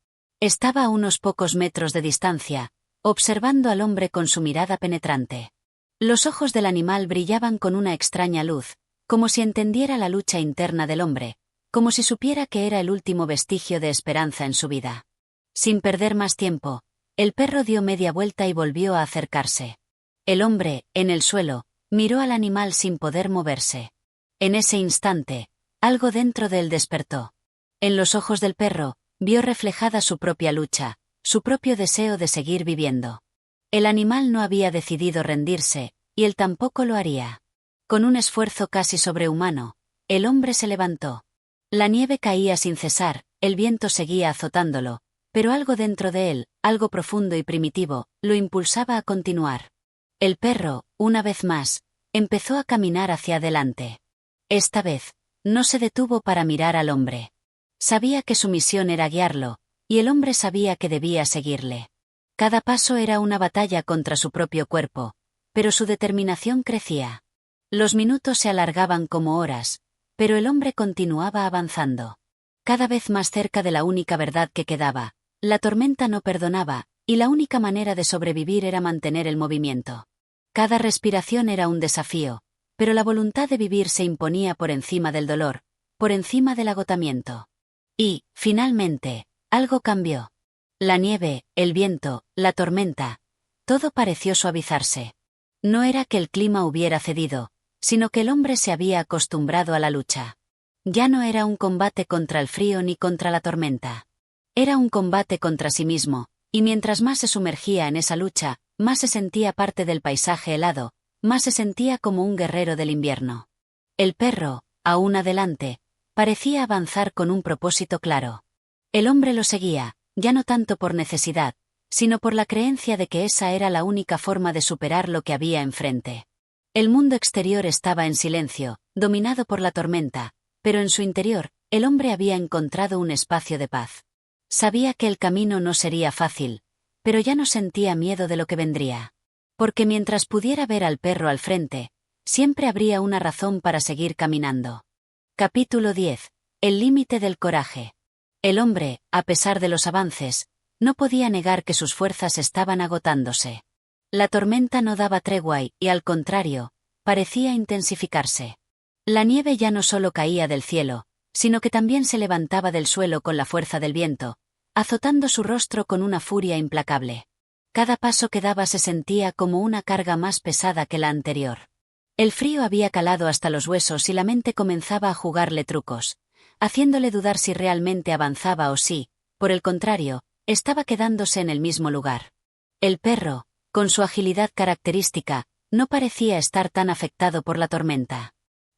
Estaba a unos pocos metros de distancia, observando al hombre con su mirada penetrante. Los ojos del animal brillaban con una extraña luz, como si entendiera la lucha interna del hombre, como si supiera que era el último vestigio de esperanza en su vida. Sin perder más tiempo, el perro dio media vuelta y volvió a acercarse. El hombre, en el suelo, miró al animal sin poder moverse. En ese instante, algo dentro de él despertó. En los ojos del perro, vio reflejada su propia lucha, su propio deseo de seguir viviendo. El animal no había decidido rendirse, y él tampoco lo haría. Con un esfuerzo casi sobrehumano, el hombre se levantó. La nieve caía sin cesar, el viento seguía azotándolo, pero algo dentro de él, algo profundo y primitivo, lo impulsaba a continuar. El perro, una vez más, empezó a caminar hacia adelante. Esta vez, no se detuvo para mirar al hombre. Sabía que su misión era guiarlo, y el hombre sabía que debía seguirle. Cada paso era una batalla contra su propio cuerpo, pero su determinación crecía. Los minutos se alargaban como horas, pero el hombre continuaba avanzando. Cada vez más cerca de la única verdad que quedaba. La tormenta no perdonaba, y la única manera de sobrevivir era mantener el movimiento. Cada respiración era un desafío, pero la voluntad de vivir se imponía por encima del dolor, por encima del agotamiento. Y, finalmente, algo cambió. La nieve, el viento, la tormenta, todo pareció suavizarse. No era que el clima hubiera cedido, sino que el hombre se había acostumbrado a la lucha. Ya no era un combate contra el frío ni contra la tormenta. Era un combate contra sí mismo, y mientras más se sumergía en esa lucha, más se sentía parte del paisaje helado, más se sentía como un guerrero del invierno. El perro, aún adelante, parecía avanzar con un propósito claro. El hombre lo seguía, ya no tanto por necesidad, sino por la creencia de que esa era la única forma de superar lo que había enfrente. El mundo exterior estaba en silencio, dominado por la tormenta, pero en su interior, el hombre había encontrado un espacio de paz. Sabía que el camino no sería fácil, pero ya no sentía miedo de lo que vendría. Porque mientras pudiera ver al perro al frente, siempre habría una razón para seguir caminando. Capítulo 10. El límite del coraje. El hombre, a pesar de los avances, no podía negar que sus fuerzas estaban agotándose. La tormenta no daba tregua y, al contrario, parecía intensificarse. La nieve ya no solo caía del cielo, sino que también se levantaba del suelo con la fuerza del viento, azotando su rostro con una furia implacable. Cada paso que daba se sentía como una carga más pesada que la anterior. El frío había calado hasta los huesos y la mente comenzaba a jugarle trucos, haciéndole dudar si realmente avanzaba o si, por el contrario, estaba quedándose en el mismo lugar. El perro, con su agilidad característica, no parecía estar tan afectado por la tormenta.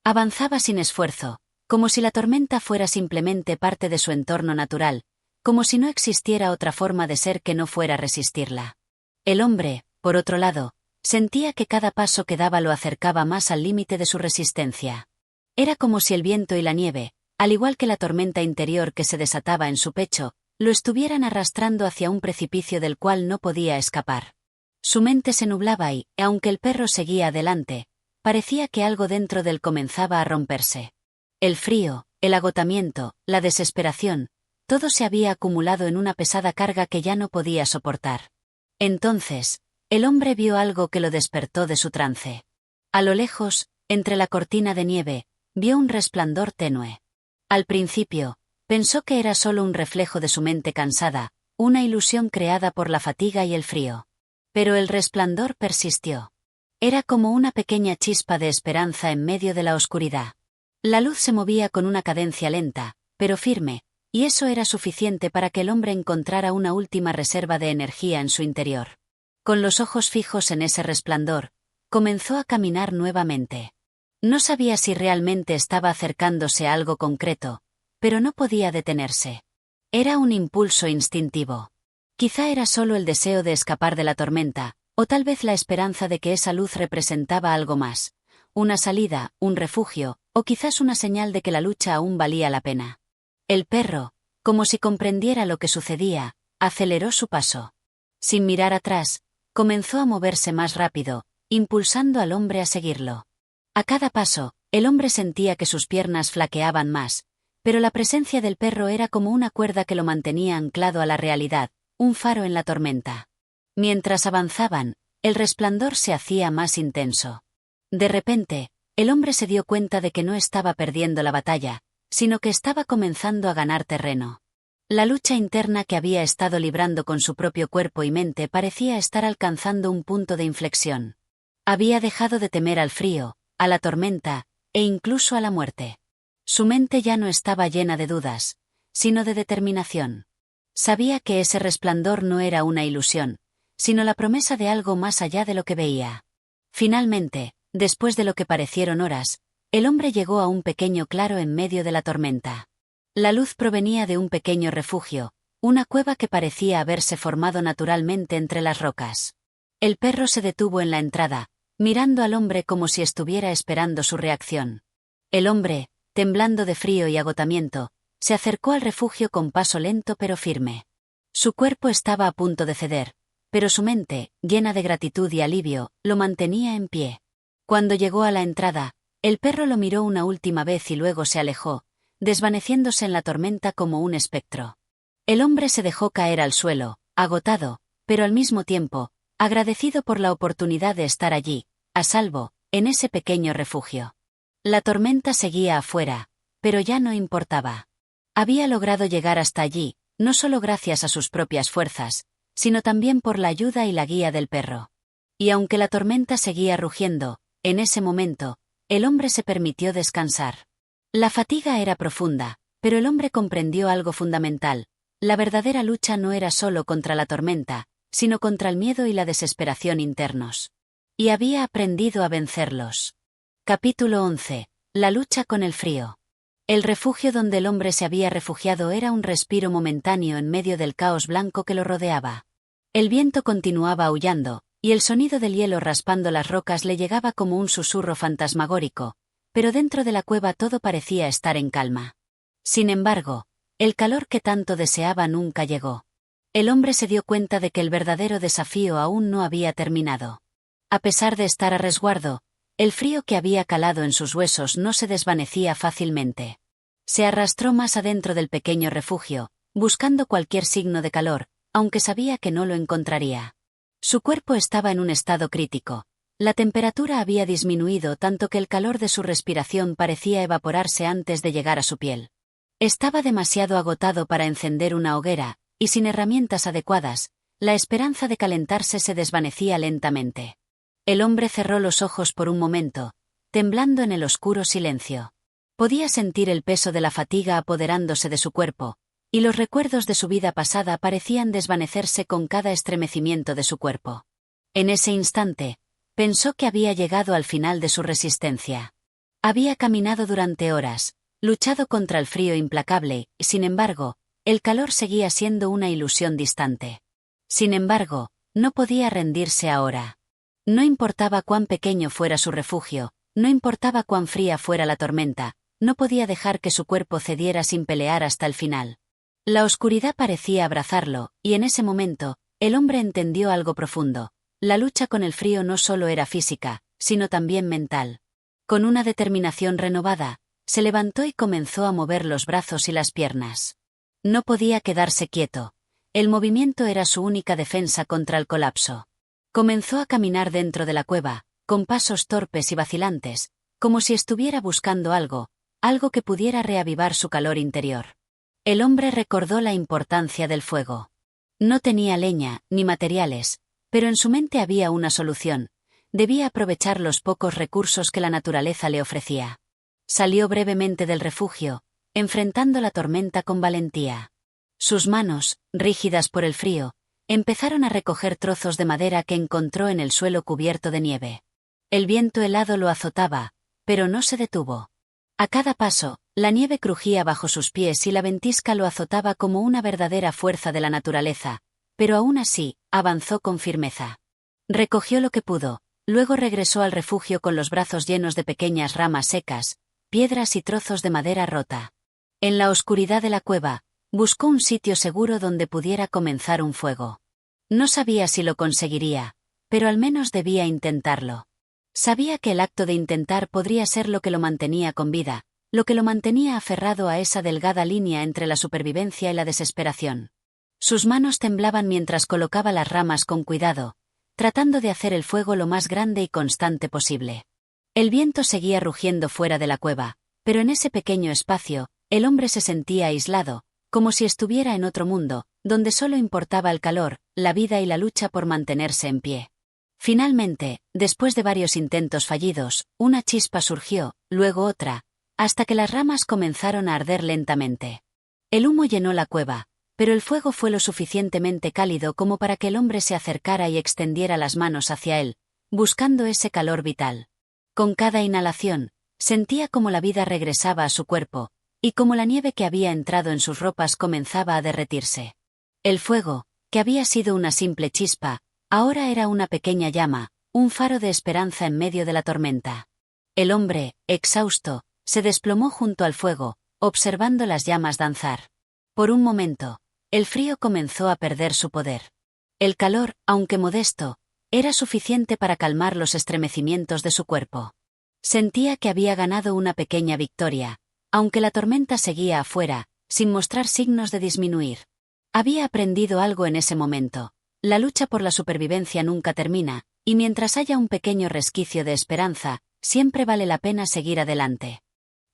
Avanzaba sin esfuerzo, como si la tormenta fuera simplemente parte de su entorno natural, como si no existiera otra forma de ser que no fuera resistirla. El hombre, por otro lado, sentía que cada paso que daba lo acercaba más al límite de su resistencia. Era como si el viento y la nieve, al igual que la tormenta interior que se desataba en su pecho, lo estuvieran arrastrando hacia un precipicio del cual no podía escapar. Su mente se nublaba y, aunque el perro seguía adelante, parecía que algo dentro de él comenzaba a romperse. El frío, el agotamiento, la desesperación, todo se había acumulado en una pesada carga que ya no podía soportar. Entonces, el hombre vio algo que lo despertó de su trance. A lo lejos, entre la cortina de nieve, vio un resplandor tenue. Al principio, pensó que era solo un reflejo de su mente cansada, una ilusión creada por la fatiga y el frío. Pero el resplandor persistió. Era como una pequeña chispa de esperanza en medio de la oscuridad. La luz se movía con una cadencia lenta, pero firme, y eso era suficiente para que el hombre encontrara una última reserva de energía en su interior. Con los ojos fijos en ese resplandor, comenzó a caminar nuevamente. No sabía si realmente estaba acercándose a algo concreto, pero no podía detenerse. Era un impulso instintivo. Quizá era solo el deseo de escapar de la tormenta, o tal vez la esperanza de que esa luz representaba algo más, una salida, un refugio, o quizás una señal de que la lucha aún valía la pena. El perro, como si comprendiera lo que sucedía, aceleró su paso. Sin mirar atrás, comenzó a moverse más rápido, impulsando al hombre a seguirlo. A cada paso, el hombre sentía que sus piernas flaqueaban más, pero la presencia del perro era como una cuerda que lo mantenía anclado a la realidad, un faro en la tormenta. Mientras avanzaban, el resplandor se hacía más intenso. De repente, el hombre se dio cuenta de que no estaba perdiendo la batalla, sino que estaba comenzando a ganar terreno. La lucha interna que había estado librando con su propio cuerpo y mente parecía estar alcanzando un punto de inflexión. Había dejado de temer al frío, a la tormenta, e incluso a la muerte. Su mente ya no estaba llena de dudas, sino de determinación. Sabía que ese resplandor no era una ilusión, sino la promesa de algo más allá de lo que veía. Finalmente, después de lo que parecieron horas, el hombre llegó a un pequeño claro en medio de la tormenta. La luz provenía de un pequeño refugio, una cueva que parecía haberse formado naturalmente entre las rocas. El perro se detuvo en la entrada, mirando al hombre como si estuviera esperando su reacción. El hombre, temblando de frío y agotamiento, se acercó al refugio con paso lento pero firme. Su cuerpo estaba a punto de ceder, pero su mente, llena de gratitud y alivio, lo mantenía en pie. Cuando llegó a la entrada, el perro lo miró una última vez y luego se alejó, desvaneciéndose en la tormenta como un espectro. El hombre se dejó caer al suelo, agotado, pero al mismo tiempo, agradecido por la oportunidad de estar allí, a salvo, en ese pequeño refugio. La tormenta seguía afuera, pero ya no importaba. Había logrado llegar hasta allí, no solo gracias a sus propias fuerzas, sino también por la ayuda y la guía del perro. Y aunque la tormenta seguía rugiendo, en ese momento, el hombre se permitió descansar. La fatiga era profunda, pero el hombre comprendió algo fundamental. La verdadera lucha no era solo contra la tormenta, sino contra el miedo y la desesperación internos. Y había aprendido a vencerlos. Capítulo 11. La lucha con el frío. El refugio donde el hombre se había refugiado era un respiro momentáneo en medio del caos blanco que lo rodeaba. El viento continuaba aullando, y el sonido del hielo raspando las rocas le llegaba como un susurro fantasmagórico, pero dentro de la cueva todo parecía estar en calma. Sin embargo, el calor que tanto deseaba nunca llegó. El hombre se dio cuenta de que el verdadero desafío aún no había terminado. A pesar de estar a resguardo, el frío que había calado en sus huesos no se desvanecía fácilmente. Se arrastró más adentro del pequeño refugio, buscando cualquier signo de calor, aunque sabía que no lo encontraría. Su cuerpo estaba en un estado crítico, La temperatura había disminuido tanto que el calor de su respiración parecía evaporarse antes de llegar a su piel. Estaba demasiado agotado para encender una hoguera, y sin herramientas adecuadas, la esperanza de calentarse se desvanecía lentamente. El hombre cerró los ojos por un momento, temblando en el oscuro silencio. Podía sentir el peso de la fatiga apoderándose de su cuerpo, y los recuerdos de su vida pasada parecían desvanecerse con cada estremecimiento de su cuerpo. En ese instante, pensó que había llegado al final de su resistencia. Había caminado durante horas, luchado contra el frío implacable, y sin embargo, el calor seguía siendo una ilusión distante. Sin embargo, no podía rendirse ahora. No importaba cuán pequeño fuera su refugio, no importaba cuán fría fuera la tormenta, no podía dejar que su cuerpo cediera sin pelear hasta el final. La oscuridad parecía abrazarlo, y en ese momento, el hombre entendió algo profundo. La lucha con el frío no solo era física, sino también mental. Con una determinación renovada, se levantó y comenzó a mover los brazos y las piernas. No podía quedarse quieto. El movimiento era su única defensa contra el colapso. Comenzó a caminar dentro de la cueva, con pasos torpes y vacilantes, como si estuviera buscando algo que pudiera reavivar su calor interior. El hombre recordó la importancia del fuego. No tenía leña, ni materiales, pero en su mente había una solución. Debía aprovechar los pocos recursos que la naturaleza le ofrecía. Salió brevemente del refugio, enfrentando la tormenta con valentía. Sus manos, rígidas por el frío, empezaron a recoger trozos de madera que encontró en el suelo cubierto de nieve. El viento helado lo azotaba, pero no se detuvo. A cada paso, la nieve crujía bajo sus pies y la ventisca lo azotaba como una verdadera fuerza de la naturaleza, pero aún así, avanzó con firmeza. Recogió lo que pudo, luego regresó al refugio con los brazos llenos de pequeñas ramas secas, piedras y trozos de madera rota. En la oscuridad de la cueva, buscó un sitio seguro donde pudiera comenzar un fuego. No sabía si lo conseguiría, pero al menos debía intentarlo. Sabía que el acto de intentar podría ser lo que lo mantenía con vida, lo que lo mantenía aferrado a esa delgada línea entre la supervivencia y la desesperación. Sus manos temblaban mientras colocaba las ramas con cuidado, tratando de hacer el fuego lo más grande y constante posible. El viento seguía rugiendo fuera de la cueva, pero en ese pequeño espacio, el hombre se sentía aislado, como si estuviera en otro mundo, donde solo importaba el calor, la vida y la lucha por mantenerse en pie. Finalmente, después de varios intentos fallidos, una chispa surgió, luego otra, hasta que las ramas comenzaron a arder lentamente. El humo llenó la cueva, pero el fuego fue lo suficientemente cálido como para que el hombre se acercara y extendiera las manos hacia él, buscando ese calor vital. Con cada inhalación, sentía como la vida regresaba a su cuerpo, y como la nieve que había entrado en sus ropas comenzaba a derretirse. El fuego, que había sido una simple chispa, ahora era una pequeña llama, un faro de esperanza en medio de la tormenta. El hombre, exhausto, se desplomó junto al fuego, observando las llamas danzar. Por un momento, el frío comenzó a perder su poder. El calor, aunque modesto, era suficiente para calmar los estremecimientos de su cuerpo. Sentía que había ganado una pequeña victoria, aunque la tormenta seguía afuera, sin mostrar signos de disminuir. Había aprendido algo en ese momento. La lucha por la supervivencia nunca termina, y mientras haya un pequeño resquicio de esperanza, siempre vale la pena seguir adelante.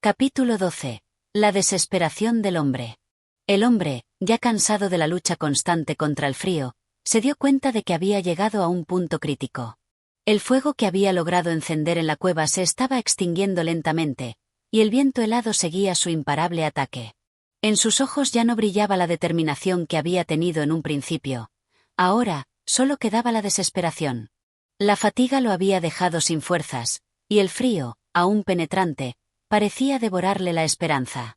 Capítulo 12. La desesperación del hombre. El hombre, ya cansado de la lucha constante contra el frío, se dio cuenta de que había llegado a un punto crítico. El fuego que había logrado encender en la cueva se estaba extinguiendo lentamente, y el viento helado seguía su imparable ataque. En sus ojos ya no brillaba la determinación que había tenido en un principio. Ahora, solo quedaba la desesperación. La fatiga lo había dejado sin fuerzas, y el frío, aún penetrante, parecía devorarle la esperanza.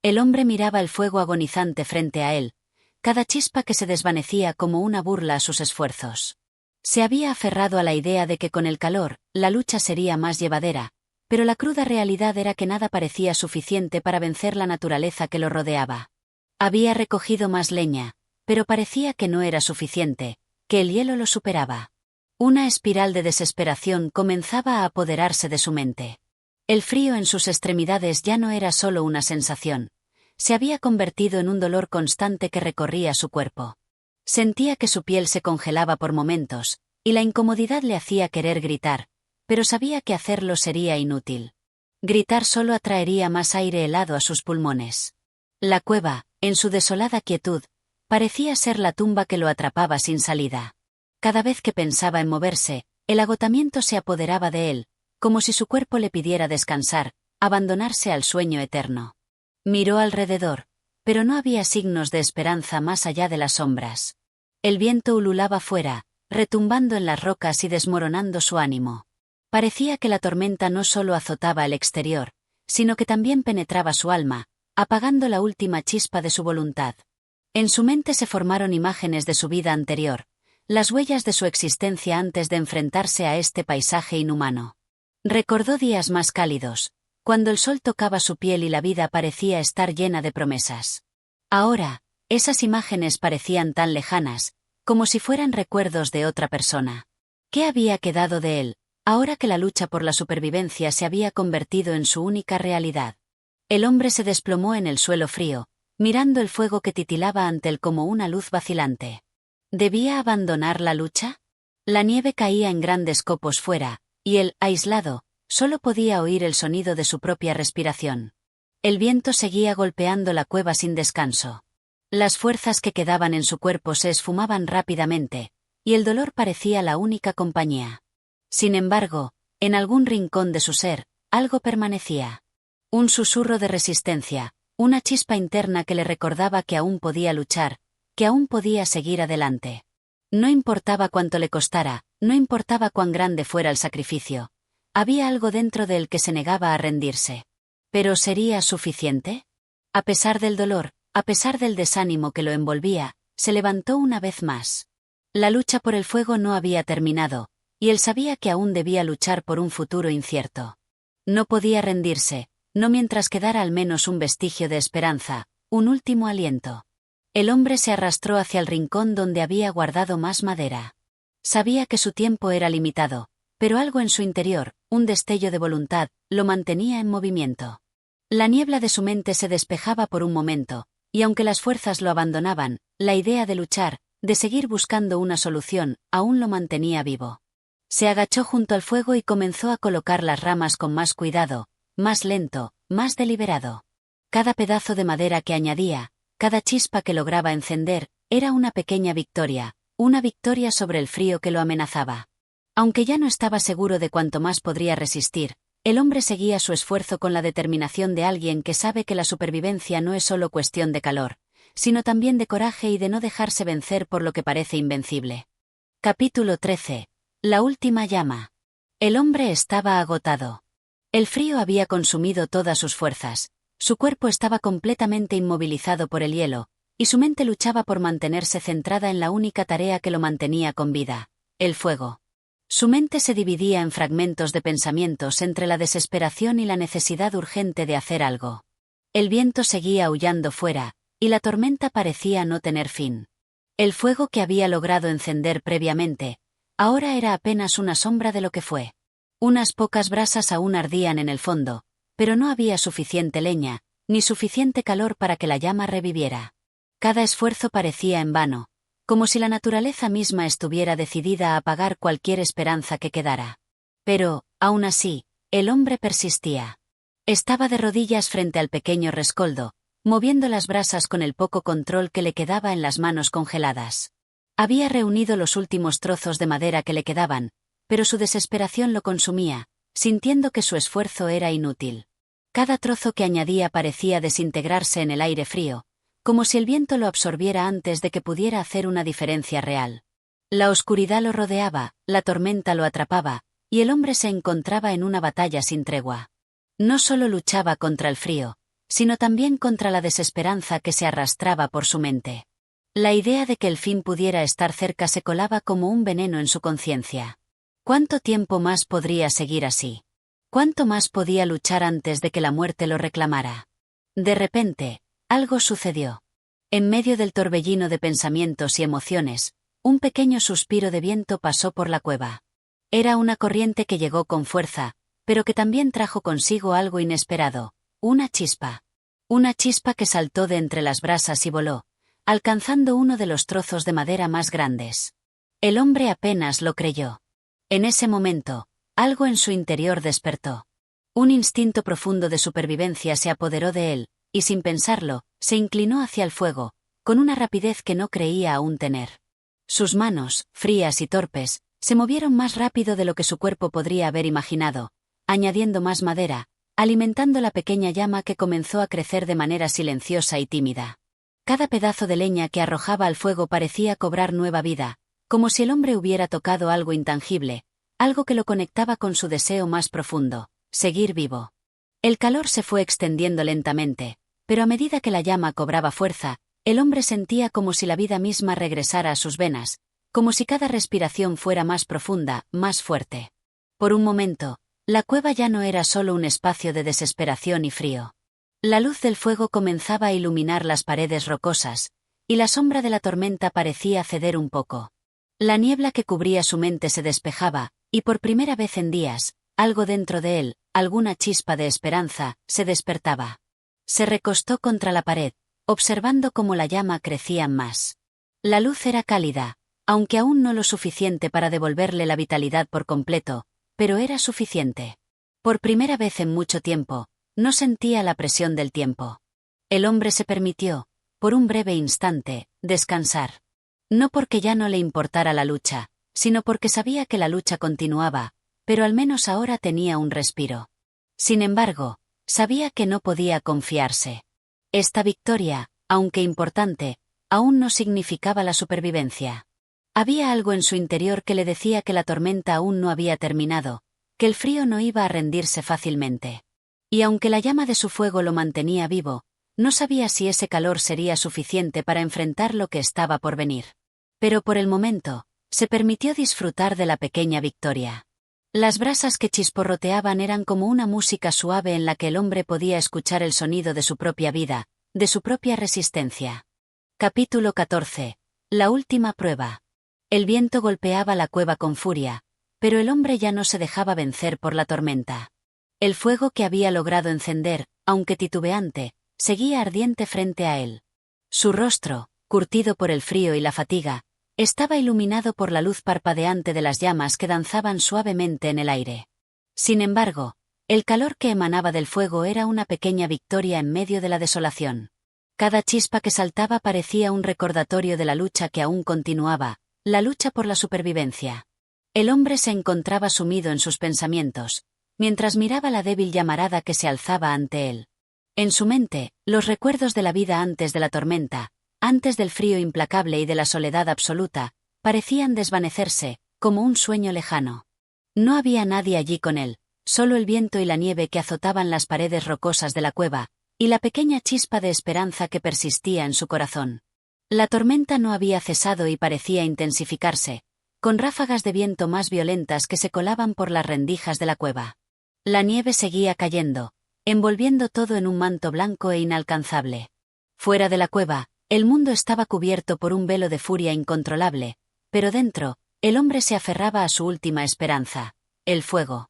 El hombre miraba el fuego agonizante frente a él, cada chispa que se desvanecía como una burla a sus esfuerzos. Se había aferrado a la idea de que con el calor, la lucha sería más llevadera, pero la cruda realidad era que nada parecía suficiente para vencer la naturaleza que lo rodeaba. Había recogido más leña, pero parecía que no era suficiente, que el hielo lo superaba. Una espiral de desesperación comenzaba a apoderarse de su mente. El frío en sus extremidades ya no era solo una sensación, se había convertido en un dolor constante que recorría su cuerpo. Sentía que su piel se congelaba por momentos, y la incomodidad le hacía querer gritar, pero sabía que hacerlo sería inútil. Gritar solo atraería más aire helado a sus pulmones. La cueva, en su desolada quietud, parecía ser la tumba que lo atrapaba sin salida. Cada vez que pensaba en moverse, el agotamiento se apoderaba de él, como si su cuerpo le pidiera descansar, abandonarse al sueño eterno. Miró alrededor, pero no había signos de esperanza más allá de las sombras. El viento ululaba fuera, retumbando en las rocas y desmoronando su ánimo. Parecía que la tormenta no solo azotaba el exterior, sino que también penetraba su alma, apagando la última chispa de su voluntad. En su mente se formaron imágenes de su vida anterior, las huellas de su existencia antes de enfrentarse a este paisaje inhumano. Recordó días más cálidos, cuando el sol tocaba su piel y la vida parecía estar llena de promesas. Ahora, esas imágenes parecían tan lejanas, como si fueran recuerdos de otra persona. ¿Qué había quedado de él, ahora que la lucha por la supervivencia se había convertido en su única realidad? El hombre se desplomó en el suelo frío, mirando el fuego que titilaba ante él como una luz vacilante. ¿Debía abandonar la lucha? La nieve caía en grandes copos fuera, y él, aislado, solo podía oír el sonido de su propia respiración. El viento seguía golpeando la cueva sin descanso. Las fuerzas que quedaban en su cuerpo se esfumaban rápidamente, y el dolor parecía la única compañía. Sin embargo, en algún rincón de su ser, algo permanecía. Un susurro de resistencia, una chispa interna que le recordaba que aún podía luchar, que aún podía seguir adelante. No importaba cuánto le costara, no importaba cuán grande fuera el sacrificio. Había algo dentro de él que se negaba a rendirse. ¿Pero sería suficiente? A pesar del dolor, a pesar del desánimo que lo envolvía, se levantó una vez más. La lucha por el fuego no había terminado, y él sabía que aún debía luchar por un futuro incierto. No podía rendirse, no mientras quedara al menos un vestigio de esperanza, un último aliento. El hombre se arrastró hacia el rincón donde había guardado más madera. Sabía que su tiempo era limitado, pero algo en su interior, un destello de voluntad, lo mantenía en movimiento. La niebla de su mente se despejaba por un momento, y aunque las fuerzas lo abandonaban, la idea de luchar, de seguir buscando una solución, aún lo mantenía vivo. Se agachó junto al fuego y comenzó a colocar las ramas con más cuidado, más lento, más deliberado. Cada pedazo de madera que añadía, cada chispa que lograba encender, era una pequeña victoria, una victoria sobre el frío que lo amenazaba. Aunque ya no estaba seguro de cuánto más podría resistir, el hombre seguía su esfuerzo con la determinación de alguien que sabe que la supervivencia no es solo cuestión de calor, sino también de coraje y de no dejarse vencer por lo que parece invencible. Capítulo 13. La última llama. El hombre estaba agotado. El frío había consumido todas sus fuerzas. Su cuerpo estaba completamente inmovilizado por el hielo, y su mente luchaba por mantenerse centrada en la única tarea que lo mantenía con vida, el fuego. Su mente se dividía en fragmentos de pensamientos entre la desesperación y la necesidad urgente de hacer algo. El viento seguía aullando fuera, y la tormenta parecía no tener fin. El fuego que había logrado encender previamente, ahora era apenas una sombra de lo que fue. Unas pocas brasas aún ardían en el fondo, pero no había suficiente leña, ni suficiente calor para que la llama reviviera. Cada esfuerzo parecía en vano, como si la naturaleza misma estuviera decidida a apagar cualquier esperanza que quedara. Pero, aún así, el hombre persistía. Estaba de rodillas frente al pequeño rescoldo, moviendo las brasas con el poco control que le quedaba en las manos congeladas. Había reunido los últimos trozos de madera que le quedaban, pero su desesperación lo consumía, sintiendo que su esfuerzo era inútil. Cada trozo que añadía parecía desintegrarse en el aire frío, como si el viento lo absorbiera antes de que pudiera hacer una diferencia real. La oscuridad lo rodeaba, la tormenta lo atrapaba, y el hombre se encontraba en una batalla sin tregua. No solo luchaba contra el frío, sino también contra la desesperanza que se arrastraba por su mente. La idea de que el fin pudiera estar cerca se colaba como un veneno en su conciencia. ¿Cuánto tiempo más podría seguir así? ¿Cuánto más podía luchar antes de que la muerte lo reclamara? De repente, algo sucedió. En medio del torbellino de pensamientos y emociones, un pequeño suspiro de viento pasó por la cueva. Era una corriente que llegó con fuerza, pero que también trajo consigo algo inesperado, una chispa. Una chispa que saltó de entre las brasas y voló, alcanzando uno de los trozos de madera más grandes. El hombre apenas lo creyó. En ese momento, Algo en su interior despertó. Un instinto profundo de supervivencia se apoderó de él, y sin pensarlo, se inclinó hacia el fuego, con una rapidez que no creía aún tener. Sus manos, frías y torpes, se movieron más rápido de lo que su cuerpo podría haber imaginado, añadiendo más madera, alimentando la pequeña llama que comenzó a crecer de manera silenciosa y tímida. Cada pedazo de leña que arrojaba al fuego parecía cobrar nueva vida, como si el hombre hubiera tocado algo intangible, algo que lo conectaba con su deseo más profundo, seguir vivo. El calor se fue extendiendo lentamente, pero a medida que la llama cobraba fuerza, el hombre sentía como si la vida misma regresara a sus venas, como si cada respiración fuera más profunda, más fuerte. Por un momento, la cueva ya no era solo un espacio de desesperación y frío. La luz del fuego comenzaba a iluminar las paredes rocosas, y la sombra de la tormenta parecía ceder un poco. La niebla que cubría su mente se despejaba, y por primera vez en días, algo dentro de él, alguna chispa de esperanza, se despertaba. Se recostó contra la pared, observando cómo la llama crecía más. La luz era cálida, aunque aún no lo suficiente para devolverle la vitalidad por completo, pero era suficiente. Por primera vez en mucho tiempo, no sentía la presión del tiempo. El hombre se permitió, por un breve instante, descansar. No porque ya no le importara la lucha, sino porque sabía que la lucha continuaba, pero al menos ahora tenía un respiro. Sin embargo, sabía que no podía confiarse. Esta victoria, aunque importante, aún no significaba la supervivencia. Había algo en su interior que le decía que la tormenta aún no había terminado, que el frío no iba a rendirse fácilmente. Y aunque la llama de su fuego lo mantenía vivo, no sabía si ese calor sería suficiente para enfrentar lo que estaba por venir. Pero por el momento, se permitió disfrutar de la pequeña victoria. Las brasas que chisporroteaban eran como una música suave en la que el hombre podía escuchar el sonido de su propia vida, de su propia resistencia. Capítulo 14. La última prueba. El viento golpeaba la cueva con furia, pero el hombre ya no se dejaba vencer por la tormenta. El fuego que había logrado encender, aunque titubeante, seguía ardiente frente a él. Su rostro, curtido por el frío y la fatiga, estaba iluminado por la luz parpadeante de las llamas que danzaban suavemente en el aire. Sin embargo, el calor que emanaba del fuego era una pequeña victoria en medio de la desolación. Cada chispa que saltaba parecía un recordatorio de la lucha que aún continuaba, la lucha por la supervivencia. El hombre se encontraba sumido en sus pensamientos, mientras miraba la débil llamarada que se alzaba ante él. En su mente, los recuerdos de la vida antes de la tormenta, antes del frío implacable y de la soledad absoluta, parecían desvanecerse, como un sueño lejano. No había nadie allí con él, solo el viento y la nieve que azotaban las paredes rocosas de la cueva, y la pequeña chispa de esperanza que persistía en su corazón. La tormenta no había cesado y parecía intensificarse, con ráfagas de viento más violentas que se colaban por las rendijas de la cueva. La nieve seguía cayendo, envolviendo todo en un manto blanco e inalcanzable. Fuera de la cueva, el mundo estaba cubierto por un velo de furia incontrolable, pero dentro, el hombre se aferraba a su última esperanza, el fuego.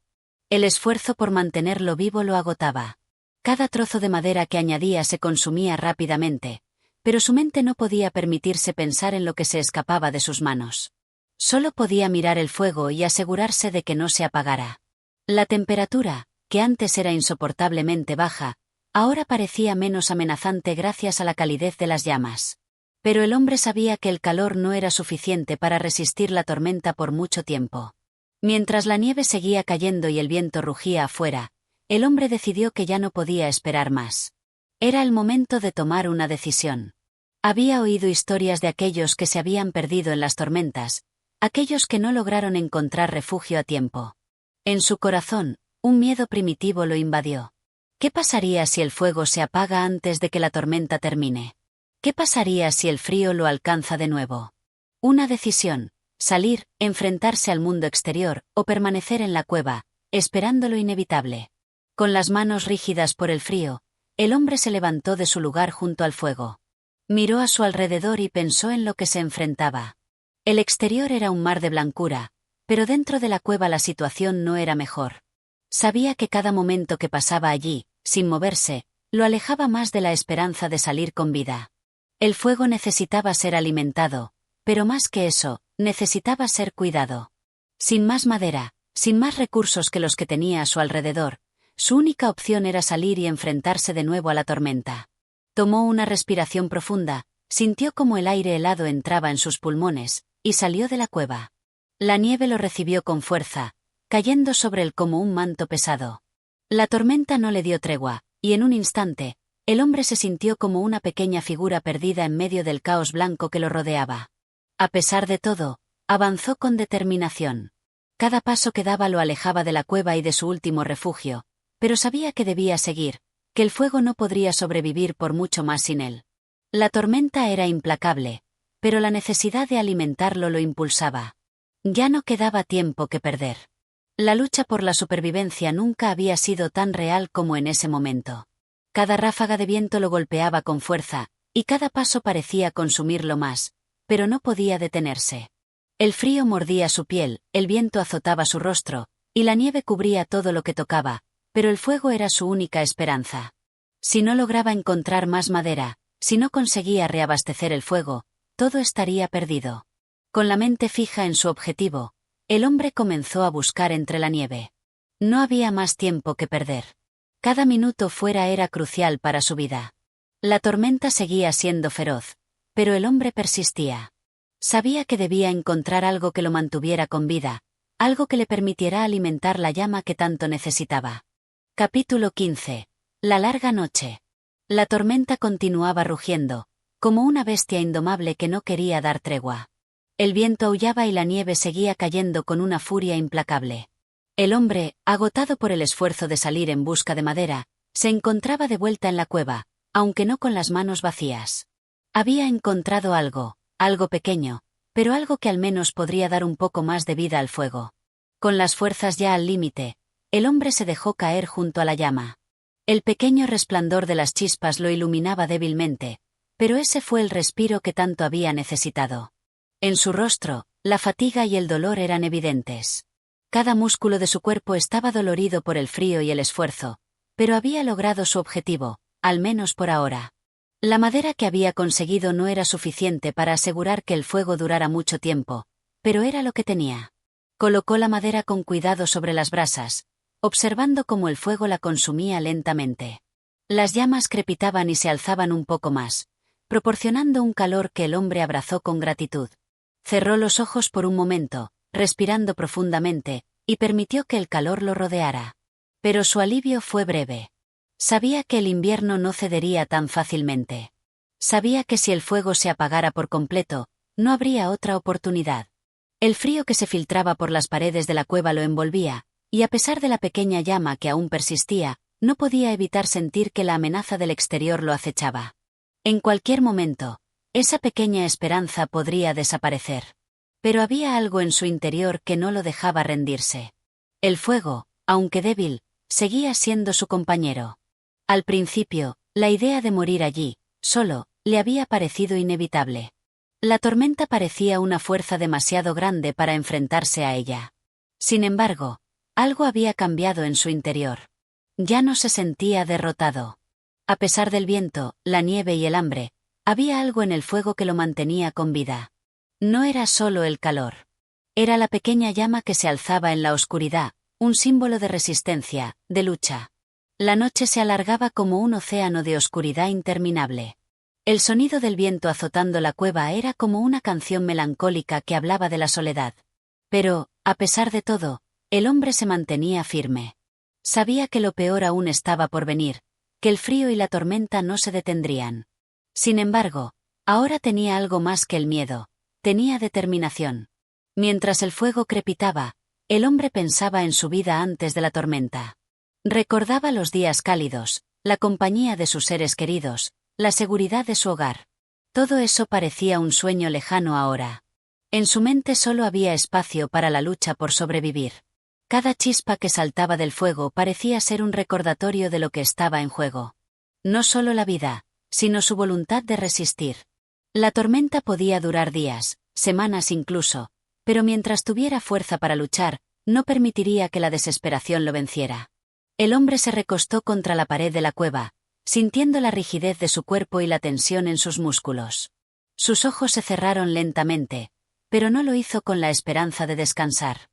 El esfuerzo por mantenerlo vivo lo agotaba. Cada trozo de madera que añadía se consumía rápidamente, pero su mente no podía permitirse pensar en lo que se escapaba de sus manos. Solo podía mirar el fuego y asegurarse de que no se apagara. La temperatura, que antes era insoportablemente baja, ahora parecía menos amenazante gracias a la calidez de las llamas. Pero el hombre sabía que el calor no era suficiente para resistir la tormenta por mucho tiempo. Mientras la nieve seguía cayendo y el viento rugía afuera, el hombre decidió que ya no podía esperar más. Era el momento de tomar una decisión. Había oído historias de aquellos que se habían perdido en las tormentas, aquellos que no lograron encontrar refugio a tiempo. En su corazón, un miedo primitivo lo invadió. ¿Qué pasaría si el fuego se apaga antes de que la tormenta termine? ¿Qué pasaría si el frío lo alcanza de nuevo? Una decisión: salir, enfrentarse al mundo exterior, o permanecer en la cueva, esperando lo inevitable. Con las manos rígidas por el frío, el hombre se levantó de su lugar junto al fuego. Miró a su alrededor y pensó en lo que se enfrentaba. El exterior era un mar de blancura, pero dentro de la cueva la situación no era mejor. Sabía que cada momento que pasaba allí, sin moverse, lo alejaba más de la esperanza de salir con vida. El fuego necesitaba ser alimentado, pero más que eso, necesitaba ser cuidado. Sin más madera, Sin más recursos que los que tenía a su alrededor, su única opción era salir y enfrentarse de nuevo a la tormenta. Tomó una respiración profunda, sintió como el aire helado entraba en sus pulmones, y salió de la cueva. La nieve lo recibió con fuerza, cayendo sobre él como un manto pesado. La tormenta no le dio tregua, y en un instante, el hombre se sintió como una pequeña figura perdida en medio del caos blanco que lo rodeaba. A pesar de todo, avanzó con determinación. Cada paso que daba lo alejaba de la cueva y de su último refugio, pero sabía que debía seguir, que el fuego no podría sobrevivir por mucho más sin él. La tormenta era implacable, pero la necesidad de alimentarlo lo impulsaba. Ya no quedaba tiempo que perder. La lucha por la supervivencia nunca había sido tan real como en ese momento. Cada ráfaga de viento lo golpeaba con fuerza, y cada paso parecía consumirlo más, pero no podía detenerse. El frío mordía su piel, el viento azotaba su rostro, y la nieve cubría todo lo que tocaba, pero el fuego era su única esperanza. Si no lograba encontrar más madera, si no conseguía reabastecer el fuego, todo estaría perdido. Con la mente fija en su objetivo, el hombre comenzó a buscar entre la nieve. No había más tiempo que perder. Cada minuto fuera era crucial para su vida. La tormenta seguía siendo feroz, pero el hombre persistía. Sabía que debía encontrar algo que lo mantuviera con vida, algo que le permitiera alimentar la llama que tanto necesitaba. Capítulo 15. La larga noche. La tormenta continuaba rugiendo, como una bestia indomable que no quería dar tregua. El viento aullaba y la nieve seguía cayendo con una furia implacable. El hombre, agotado por el esfuerzo de salir en busca de madera, se encontraba de vuelta en la cueva, aunque no con las manos vacías. Había encontrado algo pequeño, pero algo que al menos podría dar un poco más de vida al fuego. Con las fuerzas ya al límite, el hombre se dejó caer junto a la llama. El pequeño resplandor de las chispas lo iluminaba débilmente, pero ese fue el respiro que tanto había necesitado. En su rostro, la fatiga y el dolor eran evidentes. Cada músculo de su cuerpo estaba dolorido por el frío y el esfuerzo, pero había logrado su objetivo, al menos por ahora. La madera que había conseguido no era suficiente para asegurar que el fuego durara mucho tiempo, pero era lo que tenía. Colocó la madera con cuidado sobre las brasas, observando cómo el fuego la consumía lentamente. Las llamas crepitaban y se alzaban un poco más, proporcionando un calor que el hombre abrazó con gratitud. Cerró los ojos por un momento, respirando profundamente, y permitió que el calor lo rodeara. Pero su alivio fue breve. Sabía que el invierno no cedería tan fácilmente. Sabía que si el fuego se apagara por completo, no habría otra oportunidad. El frío que se filtraba por las paredes de la cueva lo envolvía, y a pesar de la pequeña llama que aún persistía, no podía evitar sentir que la amenaza del exterior lo acechaba. En cualquier momento, esa pequeña esperanza podría desaparecer. Pero había algo en su interior que no lo dejaba rendirse. El fuego, aunque débil, seguía siendo su compañero. Al principio, la idea de morir allí, solo, le había parecido inevitable. La tormenta parecía una fuerza demasiado grande para enfrentarse a ella. Sin embargo, algo había cambiado en su interior. Ya no se sentía derrotado. A pesar del viento, la nieve y el hambre, había algo en el fuego que lo mantenía con vida. No era solo el calor. Era la pequeña llama que se alzaba en la oscuridad, un símbolo de resistencia, de lucha. La noche se alargaba como un océano de oscuridad interminable. El sonido del viento azotando la cueva era como una canción melancólica que hablaba de la soledad. Pero, a pesar de todo, el hombre se mantenía firme. Sabía que lo peor aún estaba por venir, que el frío y la tormenta no se detendrían. Sin embargo, ahora tenía algo más que el miedo, tenía determinación. Mientras el fuego crepitaba, el hombre pensaba en su vida antes de la tormenta. Recordaba los días cálidos, la compañía de sus seres queridos, la seguridad de su hogar. Todo eso parecía un sueño lejano ahora. En su mente solo había espacio para la lucha por sobrevivir. Cada chispa que saltaba del fuego parecía ser un recordatorio de lo que estaba en juego. No solo la vida, sino su voluntad de resistir. La tormenta podía durar días, semanas incluso, pero mientras tuviera fuerza para luchar, no permitiría que la desesperación lo venciera. El hombre se recostó contra la pared de la cueva, sintiendo la rigidez de su cuerpo y la tensión en sus músculos. Sus ojos se cerraron lentamente, pero no lo hizo con la esperanza de descansar.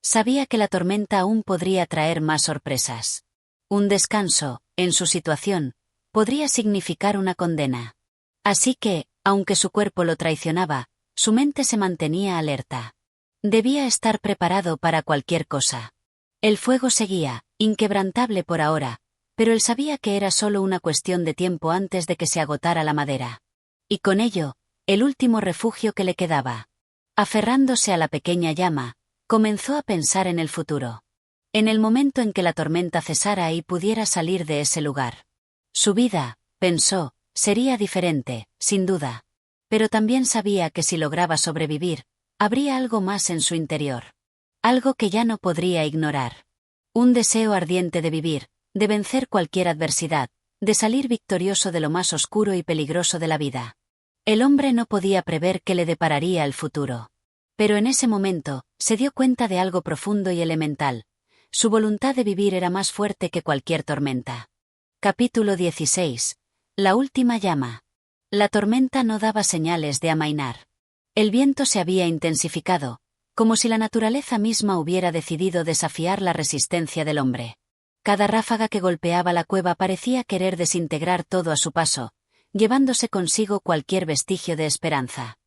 Sabía que la tormenta aún podría traer más sorpresas. Un descanso, en su situación, podría significar una condena. Así que, aunque su cuerpo lo traicionaba, su mente se mantenía alerta. Debía estar preparado para cualquier cosa. El fuego seguía, inquebrantable por ahora, pero él sabía que era solo una cuestión de tiempo antes de que se agotara la madera. Y con ello, el último refugio que le quedaba. Aferrándose a la pequeña llama, comenzó a pensar en el futuro. En el momento en que la tormenta cesara y pudiera salir de ese lugar. Su vida, pensó, sería diferente, sin duda. Pero también sabía que si lograba sobrevivir, habría algo más en su interior. Algo que ya no podría ignorar. Un deseo ardiente de vivir, de vencer cualquier adversidad, de salir victorioso de lo más oscuro y peligroso de la vida. El hombre no podía prever qué le depararía el futuro. Pero en ese momento, se dio cuenta de algo profundo y elemental. Su voluntad de vivir era más fuerte que cualquier tormenta. Capítulo 16. La última llama. La tormenta no daba señales de amainar. El viento se había intensificado, como si la naturaleza misma hubiera decidido desafiar la resistencia del hombre. Cada ráfaga que golpeaba la cueva parecía querer desintegrar todo a su paso, llevándose consigo cualquier vestigio de esperanza.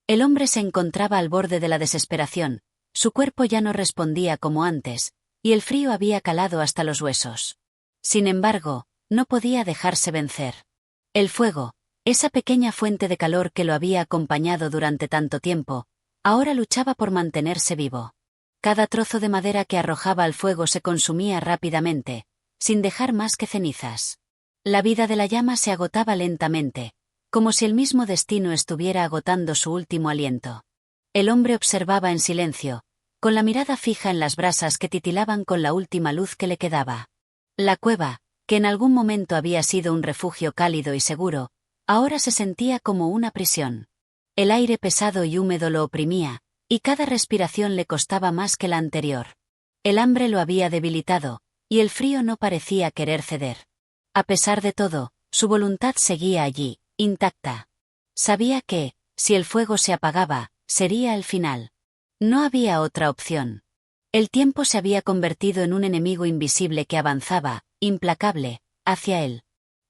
El hombre se encontraba al borde de la desesperación, su cuerpo ya no respondía como antes, y el frío había calado hasta los huesos. Sin embargo, no podía dejarse vencer. El fuego, esa pequeña fuente de calor que lo había acompañado durante tanto tiempo, ahora luchaba por mantenerse vivo. Cada trozo de madera que arrojaba al fuego se consumía rápidamente, sin dejar más que cenizas. La vida de la llama se agotaba lentamente, como si el mismo destino estuviera agotando su último aliento. El hombre observaba en silencio, con la mirada fija en las brasas que titilaban con la última luz que le quedaba. La cueva, que en algún momento había sido un refugio cálido y seguro, ahora se sentía como una prisión. El aire pesado y húmedo lo oprimía, y cada respiración le costaba más que la anterior. El hambre lo había debilitado, y el frío no parecía querer ceder. A pesar de todo, su voluntad seguía allí, intacta. Sabía que, si el fuego se apagaba, sería el final. No había otra opción. El tiempo se había convertido en un enemigo invisible que avanzaba, implacable, hacia él.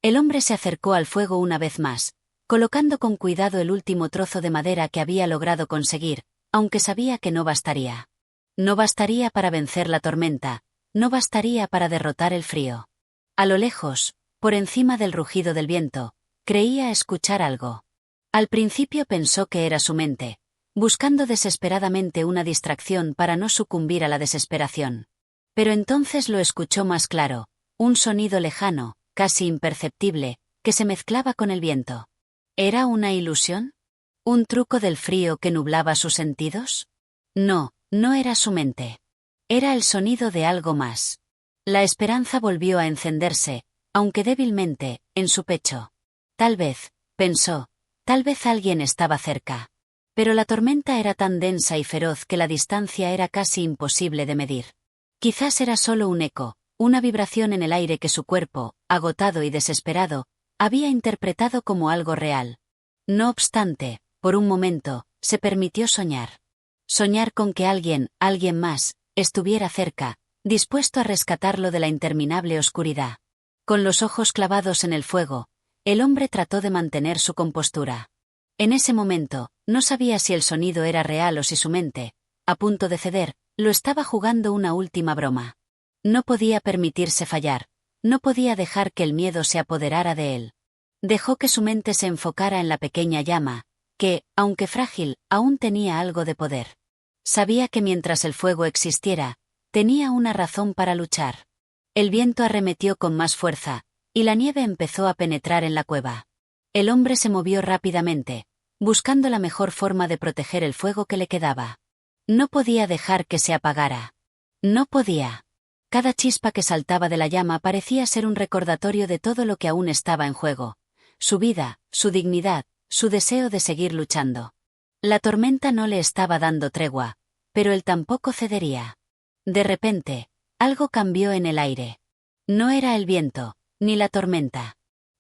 El hombre se acercó al fuego una vez más, colocando con cuidado el último trozo de madera que había logrado conseguir, aunque sabía que no bastaría. No bastaría para vencer la tormenta, no bastaría para derrotar el frío. A lo lejos, por encima del rugido del viento, creía escuchar algo. Al principio pensó que era su mente, buscando desesperadamente una distracción para no sucumbir a la desesperación. Pero entonces lo escuchó más claro, un sonido lejano, casi imperceptible, que se mezclaba con el viento. ¿Era una ilusión? ¿Un truco del frío que nublaba sus sentidos? No, no era su mente. Era el sonido de algo más. La esperanza volvió a encenderse, aunque débilmente, en su pecho. Tal vez, pensó, tal vez alguien estaba cerca. Pero la tormenta era tan densa y feroz que la distancia era casi imposible de medir. Quizás era solo un eco, una vibración en el aire que su cuerpo, agotado y desesperado, había interpretado como algo real. No obstante, por un momento, se permitió soñar. Soñar con que alguien más, estuviera cerca, dispuesto a rescatarlo de la interminable oscuridad. Con los ojos clavados en el fuego, el hombre trató de mantener su compostura. En ese momento, no sabía si el sonido era real o si su mente, a punto de ceder, lo estaba jugando una última broma. No podía permitirse fallar, no podía dejar que el miedo se apoderara de él. Dejó que su mente se enfocara en la pequeña llama, que, aunque frágil, aún tenía algo de poder. Sabía que mientras el fuego existiera, tenía una razón para luchar. El viento arremetió con más fuerza, y la nieve empezó a penetrar en la cueva. El hombre se movió rápidamente, buscando la mejor forma de proteger el fuego que le quedaba. No podía dejar que se apagara. No podía. Cada chispa que saltaba de la llama parecía ser un recordatorio de todo lo que aún estaba en juego. Su vida, su dignidad, su deseo de seguir luchando. La tormenta no le estaba dando tregua, pero él tampoco cedería. De repente, algo cambió en el aire. No era el viento, ni la tormenta.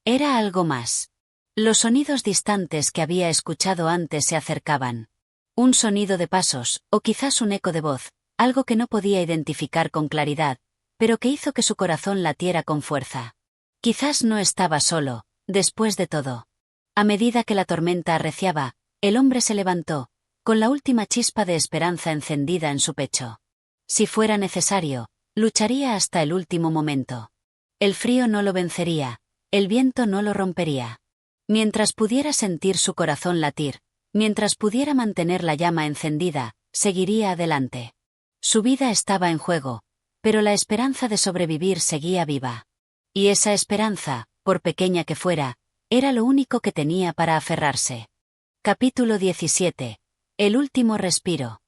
Era algo más. Los sonidos distantes que había escuchado antes se acercaban. Un sonido de pasos, o quizás un eco de voz, algo que no podía identificar con claridad, pero que hizo que su corazón latiera con fuerza. Quizás no estaba solo, después de todo. A medida que la tormenta arreciaba, el hombre se levantó, con la última chispa de esperanza encendida en su pecho. Si fuera necesario, lucharía hasta el último momento. El frío no lo vencería, el viento no lo rompería. Mientras pudiera sentir su corazón latir, mientras pudiera mantener la llama encendida, seguiría adelante. Su vida estaba en juego, pero la esperanza de sobrevivir seguía viva. Y esa esperanza, por pequeña que fuera, era lo único que tenía para aferrarse. Capítulo 17. El último respiro.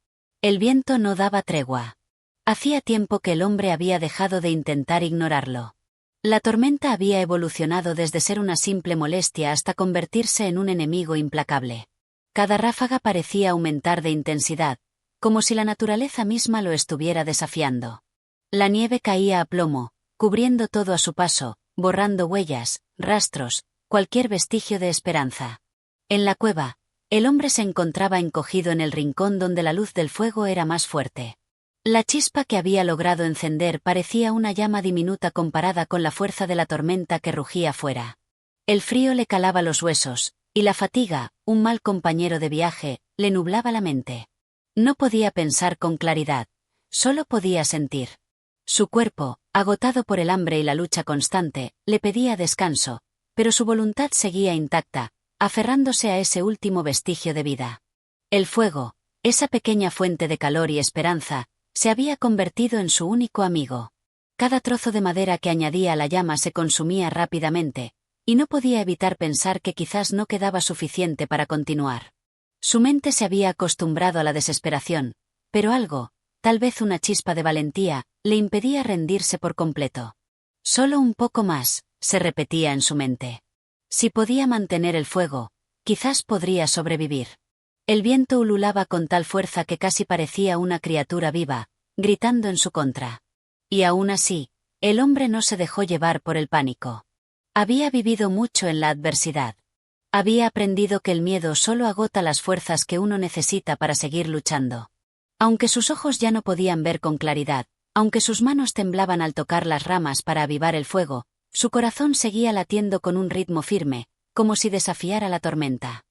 El viento no daba tregua. Hacía tiempo que el hombre había dejado de intentar ignorarlo. La tormenta había evolucionado desde ser una simple molestia hasta convertirse en un enemigo implacable. Cada ráfaga parecía aumentar de intensidad, como si la naturaleza misma lo estuviera desafiando. La nieve caía a plomo, cubriendo todo a su paso, borrando huellas, rastros, cualquier vestigio de esperanza. En la cueva, el hombre se encontraba encogido en el rincón donde la luz del fuego era más fuerte. La chispa que había logrado encender parecía una llama diminuta comparada con la fuerza de la tormenta que rugía fuera. El frío le calaba los huesos, y la fatiga, un mal compañero de viaje, le nublaba la mente. No podía pensar con claridad, solo podía sentir. Su cuerpo, agotado por el hambre y la lucha constante, le pedía descanso, pero su voluntad seguía intacta, aferrándose a ese último vestigio de vida. El fuego, esa pequeña fuente de calor y esperanza, se había convertido en su único amigo. Cada trozo de madera que añadía a la llama se consumía rápidamente, y no podía evitar pensar que quizás no quedaba suficiente para continuar. Su mente se había acostumbrado a la desesperación, pero algo, tal vez una chispa de valentía, le impedía rendirse por completo. Solo un poco más, se repetía en su mente. Si podía mantener el fuego, quizás podría sobrevivir. El viento ululaba con tal fuerza que casi parecía una criatura viva, gritando en su contra. Y aún así, el hombre no se dejó llevar por el pánico. Había vivido mucho en la adversidad. Había aprendido que el miedo solo agota las fuerzas que uno necesita para seguir luchando. Aunque sus ojos ya no podían ver con claridad, aunque sus manos temblaban al tocar las ramas para avivar el fuego, su corazón seguía latiendo con un ritmo firme, como si desafiara la tormenta.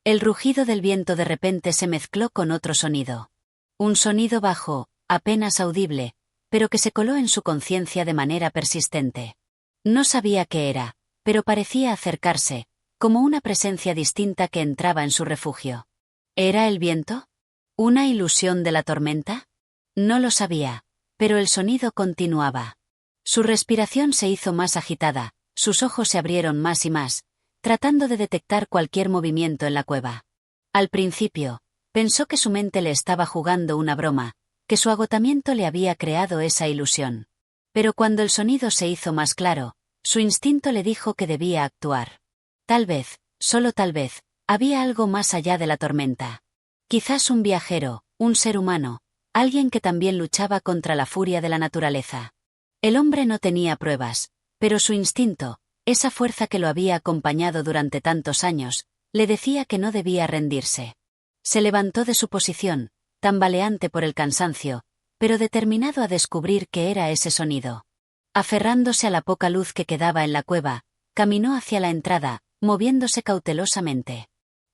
El rugido del viento de repente se mezcló con otro sonido. Un sonido bajo, apenas audible, pero que se coló en su conciencia de manera persistente. No sabía qué era, pero parecía acercarse, como una presencia distinta que entraba en su refugio. ¿Era el viento? ¿Una ilusión de la tormenta? No lo sabía, pero el sonido continuaba. Su respiración se hizo más agitada, sus ojos se abrieron más y más, tratando de detectar cualquier movimiento en la cueva. Al principio, pensó que su mente le estaba jugando una broma, que su agotamiento le había creado esa ilusión. Pero cuando el sonido se hizo más claro, su instinto le dijo que debía actuar. Tal vez, solo tal vez, había algo más allá de la tormenta. Quizás un viajero, un ser humano, alguien que también luchaba contra la furia de la naturaleza. El hombre no tenía pruebas, pero su instinto, esa fuerza que lo había acompañado durante tantos años, le decía que no debía rendirse. Se levantó de su posición, tambaleante por el cansancio, pero determinado a descubrir qué era ese sonido. Aferrándose a la poca luz que quedaba en la cueva, caminó hacia la entrada, moviéndose cautelosamente.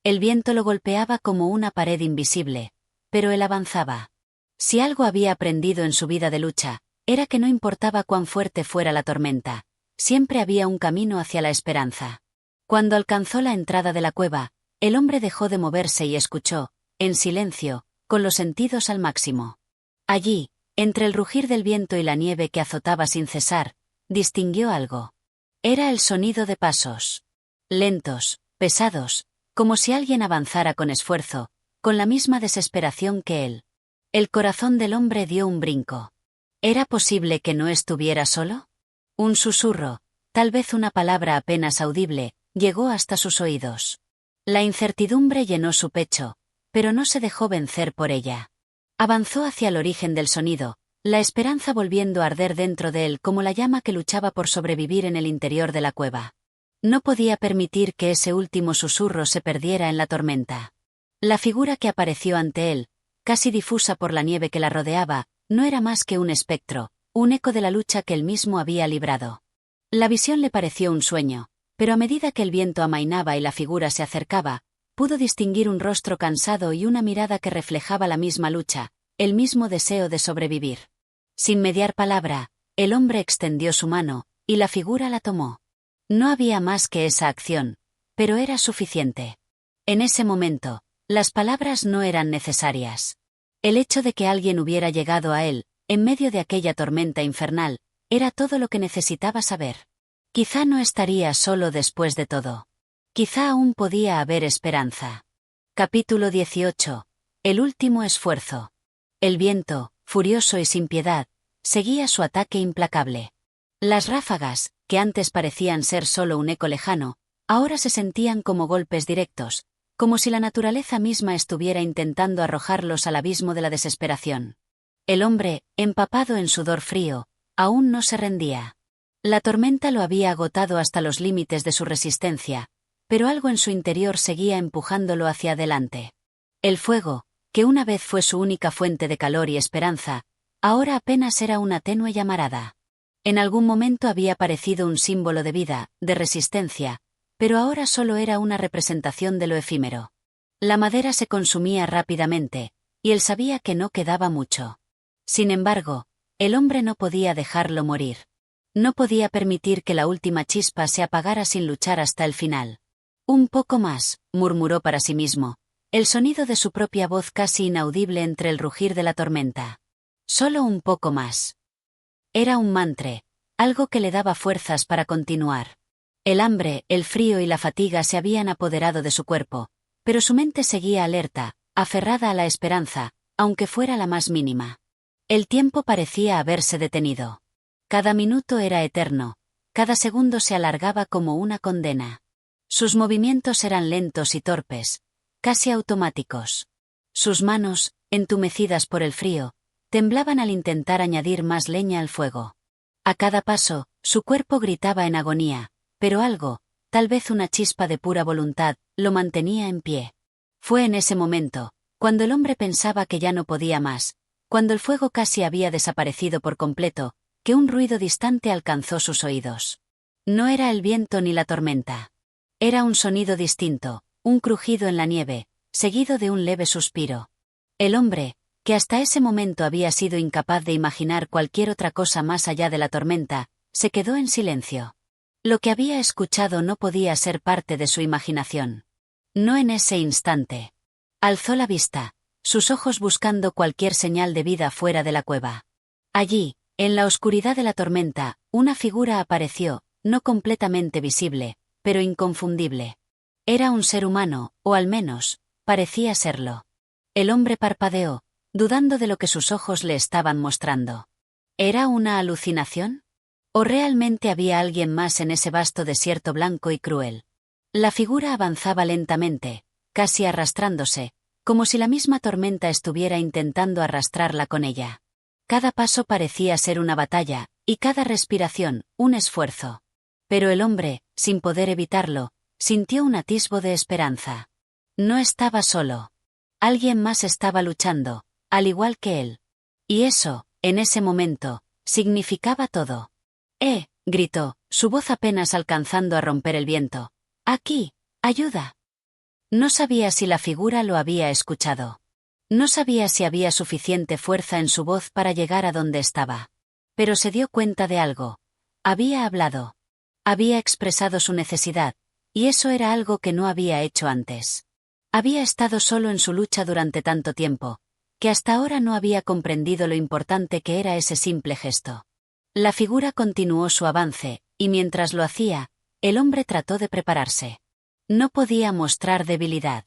El viento lo golpeaba como una pared invisible, pero él avanzaba. Si algo había aprendido en su vida de lucha, era que no importaba cuán fuerte fuera la tormenta, siempre había un camino hacia la esperanza. Cuando alcanzó la entrada de la cueva, el hombre dejó de moverse y escuchó, en silencio, con los sentidos al máximo. Allí, entre el rugir del viento y la nieve que azotaba sin cesar, distinguió algo. Era el sonido de pasos. Lentos, pesados, como si alguien avanzara con esfuerzo, con la misma desesperación que él. El corazón del hombre dio un brinco. ¿Era posible que no estuviera solo? Un susurro, tal vez una palabra apenas audible, llegó hasta sus oídos. La incertidumbre llenó su pecho, pero no se dejó vencer por ella. Avanzó hacia el origen del sonido, la esperanza volviendo a arder dentro de él como la llama que luchaba por sobrevivir en el interior de la cueva. No podía permitir que ese último susurro se perdiera en la tormenta. La figura que apareció ante él, casi difusa por la nieve que la rodeaba, no era más que un espectro, un eco de la lucha que él mismo había librado. La visión le pareció un sueño, pero a medida que el viento amainaba y la figura se acercaba, pudo distinguir un rostro cansado y una mirada que reflejaba la misma lucha, el mismo deseo de sobrevivir. Sin mediar palabra, el hombre extendió su mano, y la figura la tomó. No había más que esa acción, pero era suficiente. En ese momento, las palabras no eran necesarias. El hecho de que alguien hubiera llegado a él, en medio de aquella tormenta infernal, era todo lo que necesitaba saber. Quizá no estaría solo después de todo. Quizá aún podía haber esperanza. Capítulo 18. El último esfuerzo. El viento, furioso y sin piedad, seguía su ataque implacable. Las ráfagas, que antes parecían ser solo un eco lejano, ahora se sentían como golpes directos, como si la naturaleza misma estuviera intentando arrojarlos al abismo de la desesperación. El hombre, empapado en sudor frío, aún no se rendía. La tormenta lo había agotado hasta los límites de su resistencia, pero algo en su interior seguía empujándolo hacia adelante. El fuego, que una vez fue su única fuente de calor y esperanza, ahora apenas era una tenue llamarada. En algún momento había parecido un símbolo de vida, de resistencia, pero ahora solo era una representación de lo efímero. La madera se consumía rápidamente, y él sabía que no quedaba mucho. Sin embargo, el hombre no podía dejarlo morir. No podía permitir que la última chispa se apagara sin luchar hasta el final. Un poco más, murmuró para sí mismo, el sonido de su propia voz casi inaudible entre el rugir de la tormenta. Solo un poco más. Era un mantra, algo que le daba fuerzas para continuar. El hambre, el frío y la fatiga se habían apoderado de su cuerpo, pero su mente seguía alerta, aferrada a la esperanza, aunque fuera la más mínima. El tiempo parecía haberse detenido. Cada minuto era eterno, cada segundo se alargaba como una condena. Sus movimientos eran lentos y torpes, casi automáticos. Sus manos, entumecidas por el frío, temblaban al intentar añadir más leña al fuego. A cada paso, su cuerpo gritaba en agonía, pero algo, tal vez una chispa de pura voluntad, lo mantenía en pie. Fue en ese momento, cuando el hombre pensaba que ya no podía más, cuando el fuego casi había desaparecido por completo, que un ruido distante alcanzó sus oídos. No era el viento ni la tormenta. Era un sonido distinto, un crujido en la nieve, seguido de un leve suspiro. El hombre, que hasta ese momento había sido incapaz de imaginar cualquier otra cosa más allá de la tormenta, se quedó en silencio. Lo que había escuchado no podía ser parte de su imaginación. No en ese instante. Alzó la vista, sus ojos buscando cualquier señal de vida fuera de la cueva. Allí, en la oscuridad de la tormenta, una figura apareció, no completamente visible, pero inconfundible. Era un ser humano, o al menos, parecía serlo. El hombre parpadeó, dudando de lo que sus ojos le estaban mostrando. ¿Era una alucinación? ¿O realmente había alguien más en ese vasto desierto blanco y cruel? La figura avanzaba lentamente, casi arrastrándose, como si la misma tormenta estuviera intentando arrastrarla con ella. Cada paso parecía ser una batalla, y cada respiración, un esfuerzo. Pero el hombre, sin poder evitarlo, sintió un atisbo de esperanza. No estaba solo. Alguien más estaba luchando, al igual que él. Y eso, en ese momento, significaba todo. Gritó, su voz apenas alcanzando a romper el viento. ¡Aquí! ¡Ayuda! No sabía si la figura lo había escuchado. No sabía si había suficiente fuerza en su voz para llegar a donde estaba. Pero se dio cuenta de algo. Había hablado. Había expresado su necesidad, y eso era algo que no había hecho antes. Había estado solo en su lucha durante tanto tiempo, que hasta ahora no había comprendido lo importante que era ese simple gesto. La figura continuó su avance, y mientras lo hacía, el hombre trató de prepararse. No podía mostrar debilidad.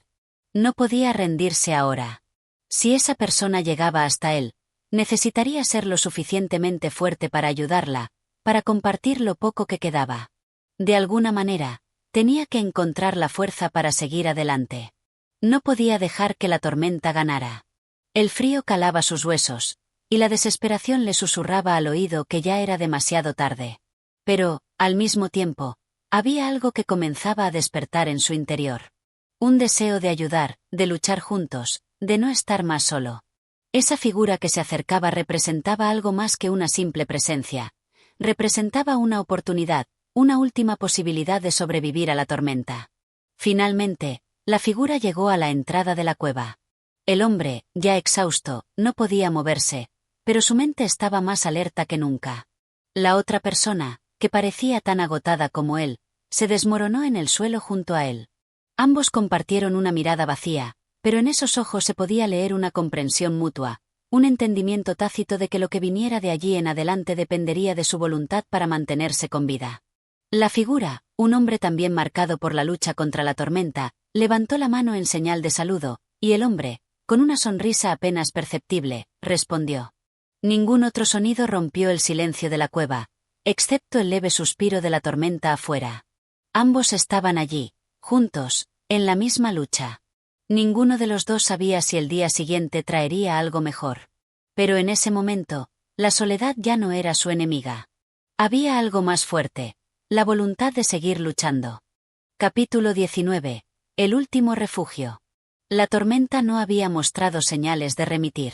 No podía rendirse ahora. Si esa persona llegaba hasta él, necesitaría ser lo suficientemente fuerte para ayudarla, para compartir lo poco que quedaba. De alguna manera, tenía que encontrar la fuerza para seguir adelante. No podía dejar que la tormenta ganara. El frío calaba sus huesos, y la desesperación le susurraba al oído que ya era demasiado tarde. Pero, al mismo tiempo, había algo que comenzaba a despertar en su interior. Un deseo de ayudar, de luchar juntos, de no estar más solo. Esa figura que se acercaba representaba algo más que una simple presencia. Representaba una oportunidad, una última posibilidad de sobrevivir a la tormenta. Finalmente, la figura llegó a la entrada de la cueva. El hombre, ya exhausto, no podía moverse, pero su mente estaba más alerta que nunca. La otra persona, que parecía tan agotada como él, se desmoronó en el suelo junto a él. Ambos compartieron una mirada vacía, pero en esos ojos se podía leer una comprensión mutua, un entendimiento tácito de que lo que viniera de allí en adelante dependería de su voluntad para mantenerse con vida. La figura, un hombre también marcado por la lucha contra la tormenta, levantó la mano en señal de saludo, y el hombre, con una sonrisa apenas perceptible, respondió. Ningún otro sonido rompió el silencio de la cueva, excepto el leve suspiro de la tormenta afuera. Ambos estaban allí, juntos, en la misma lucha. Ninguno de los dos sabía si el día siguiente traería algo mejor. Pero en ese momento, la soledad ya no era su enemiga. Había algo más fuerte, la voluntad de seguir luchando. Capítulo 19. El último refugio. La tormenta no había mostrado señales de remitir.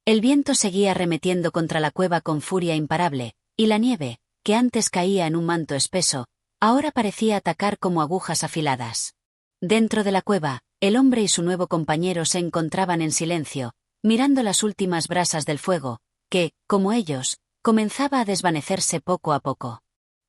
El viento seguía arremetiendo contra la cueva con furia imparable, y la nieve, que antes caía en un manto espeso, ahora parecía atacar como agujas afiladas. Dentro de la cueva, el hombre y su nuevo compañero se encontraban en silencio, mirando las últimas brasas del fuego, que, como ellos, comenzaba a desvanecerse poco a poco.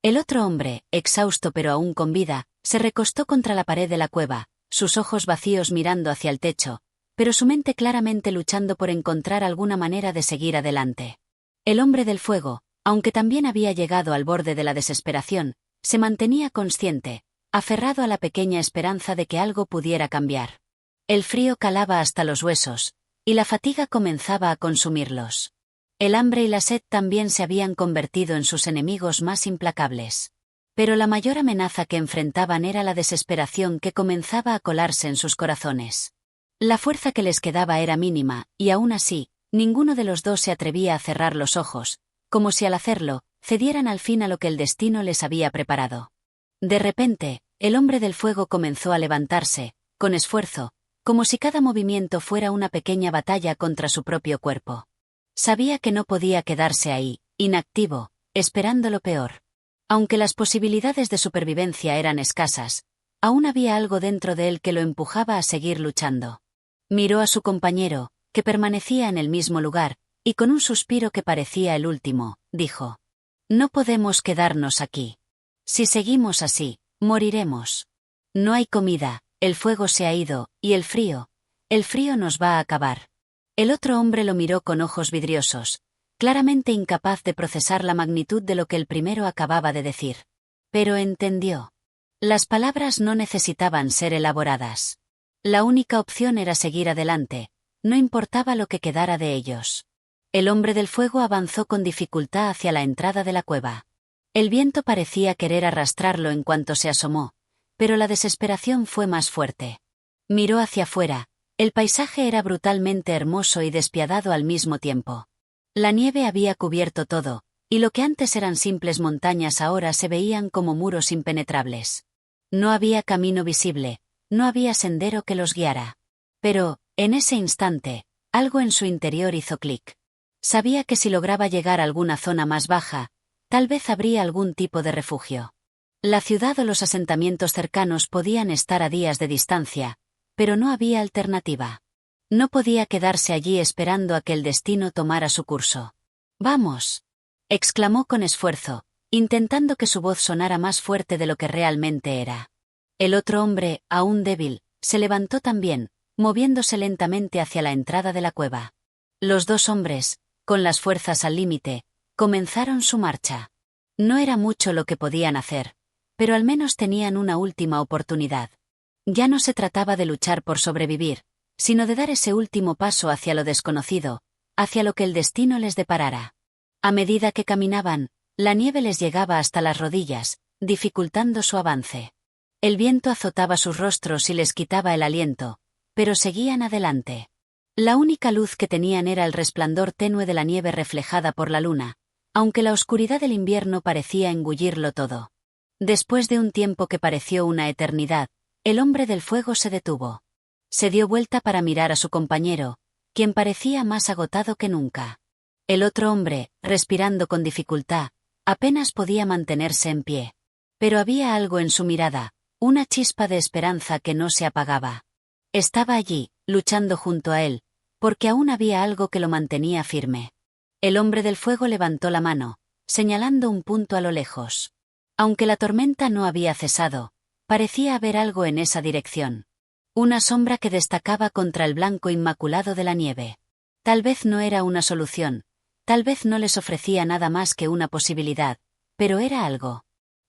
El otro hombre, exhausto pero aún con vida, se recostó contra la pared de la cueva, sus ojos vacíos mirando hacia el techo, pero su mente claramente luchando por encontrar alguna manera de seguir adelante. El hombre del fuego, aunque también había llegado al borde de la desesperación, se mantenía consciente, aferrado a la pequeña esperanza de que algo pudiera cambiar. El frío calaba hasta los huesos, y la fatiga comenzaba a consumirlos. El hambre y la sed también se habían convertido en sus enemigos más implacables. Pero la mayor amenaza que enfrentaban era la desesperación que comenzaba a colarse en sus corazones. La fuerza que les quedaba era mínima, y aún así, ninguno de los dos se atrevía a cerrar los ojos, como si al hacerlo, cedieran al fin a lo que el destino les había preparado. De repente, el hombre del fuego comenzó a levantarse, con esfuerzo, como si cada movimiento fuera una pequeña batalla contra su propio cuerpo. Sabía que no podía quedarse ahí, inactivo, esperando lo peor. Aunque las posibilidades de supervivencia eran escasas, aún había algo dentro de él que lo empujaba a seguir luchando. Miró a su compañero, que permanecía en el mismo lugar, y con un suspiro que parecía el último, dijo: «No podemos quedarnos aquí. Si seguimos así, moriremos. No hay comida, el fuego se ha ido, y el frío nos va a acabar». El otro hombre lo miró con ojos vidriosos, claramente incapaz de procesar la magnitud de lo que el primero acababa de decir. Pero entendió. Las palabras no necesitaban ser elaboradas. La única opción era seguir adelante, no importaba lo que quedara de ellos. El hombre del fuego avanzó con dificultad hacia la entrada de la cueva. El viento parecía querer arrastrarlo en cuanto se asomó, pero la desesperación fue más fuerte. Miró hacia afuera. El paisaje era brutalmente hermoso y despiadado al mismo tiempo. La nieve había cubierto todo, y lo que antes eran simples montañas ahora se veían como muros impenetrables. No había camino visible, no había sendero que los guiara. Pero, en ese instante, algo en su interior hizo clic. Sabía que si lograba llegar a alguna zona más baja, tal vez habría algún tipo de refugio. La ciudad o los asentamientos cercanos podían estar a días de distancia, pero no había alternativa. No podía quedarse allí esperando a que el destino tomara su curso. «¡Vamos!», exclamó con esfuerzo, intentando que su voz sonara más fuerte de lo que realmente era. El otro hombre, aún débil, se levantó también, moviéndose lentamente hacia la entrada de la cueva. Los dos hombres, con las fuerzas al límite, comenzaron su marcha. No era mucho lo que podían hacer, pero al menos tenían una última oportunidad. Ya no se trataba de luchar por sobrevivir, sino de dar ese último paso hacia lo desconocido, hacia lo que el destino les deparara. A medida que caminaban, la nieve les llegaba hasta las rodillas, dificultando su avance. El viento azotaba sus rostros y les quitaba el aliento, pero seguían adelante. La única luz que tenían era el resplandor tenue de la nieve reflejada por la luna, aunque la oscuridad del invierno parecía engullirlo todo. Después de un tiempo que pareció una eternidad, el hombre del fuego se detuvo. Se dio vuelta para mirar a su compañero, quien parecía más agotado que nunca. El otro hombre, respirando con dificultad, apenas podía mantenerse en pie. Pero había algo en su mirada, una chispa de esperanza que no se apagaba. Estaba allí, luchando junto a él, porque aún había algo que lo mantenía firme. El hombre del fuego levantó la mano, señalando un punto a lo lejos. Aunque la tormenta no había cesado, parecía haber algo en esa dirección. Una sombra que destacaba contra el blanco inmaculado de la nieve. Tal vez no era una solución, tal vez no les ofrecía nada más que una posibilidad, pero era algo.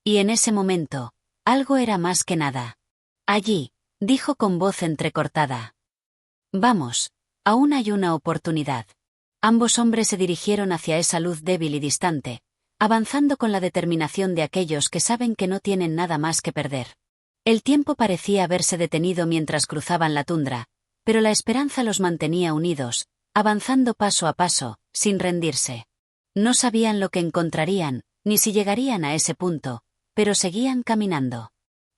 Y en ese momento, algo era más que nada. Allí, dijo con voz entrecortada. Vamos, aún hay una oportunidad. Ambos hombres se dirigieron hacia esa luz débil y distante, avanzando con la determinación de aquellos que saben que no tienen nada más que perder. El tiempo parecía haberse detenido mientras cruzaban la tundra, pero la esperanza los mantenía unidos, avanzando paso a paso, sin rendirse. No sabían lo que encontrarían, ni si llegarían a ese punto, pero seguían caminando.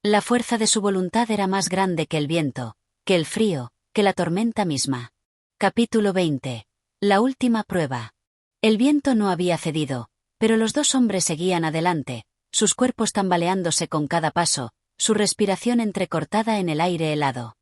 La fuerza de su voluntad era más grande que el viento, que el frío, que la tormenta misma. Capítulo 20. La última prueba. El viento no había cedido, pero los dos hombres seguían adelante, sus cuerpos tambaleándose con cada paso, su respiración entrecortada en el aire helado.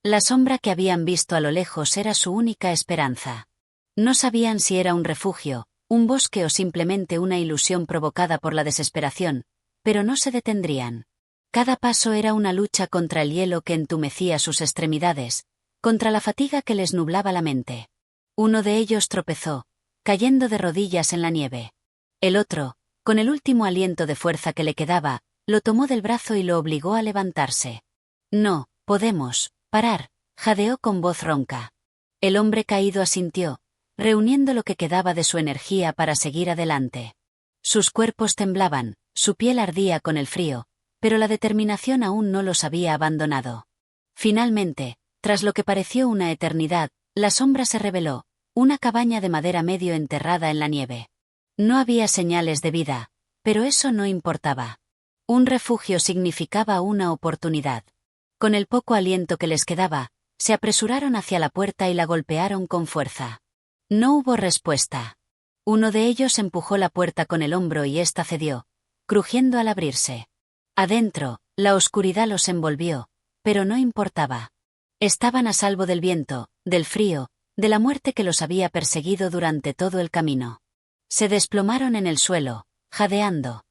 La sombra que habían visto a lo lejos era su única esperanza. No sabían si era un refugio, un bosque o simplemente una ilusión provocada por la desesperación, pero no se detendrían. Cada paso era una lucha contra el hielo que entumecía sus extremidades, contra la fatiga que les nublaba la mente. Uno de ellos tropezó, cayendo de rodillas en la nieve. El otro, con el último aliento de fuerza que le quedaba, lo tomó del brazo y lo obligó a levantarse. No, podemos parar, jadeó con voz ronca. El hombre caído asintió, reuniendo lo que quedaba de su energía para seguir adelante. Sus cuerpos temblaban, su piel ardía con el frío, pero la determinación aún no los había abandonado. Finalmente, tras lo que pareció una eternidad, la sombra se reveló, una cabaña de madera medio enterrada en la nieve. No había señales de vida, pero eso no importaba. Un refugio significaba una oportunidad. Con el poco aliento que les quedaba, se apresuraron hacia la puerta y la golpearon con fuerza. No hubo respuesta. Uno de ellos empujó la puerta con el hombro y ésta cedió, crujiendo al abrirse. Adentro, la oscuridad los envolvió, pero no importaba. Estaban a salvo del viento, del frío, de la muerte que los había perseguido durante todo el camino. Se desplomaron en el suelo, jadeando.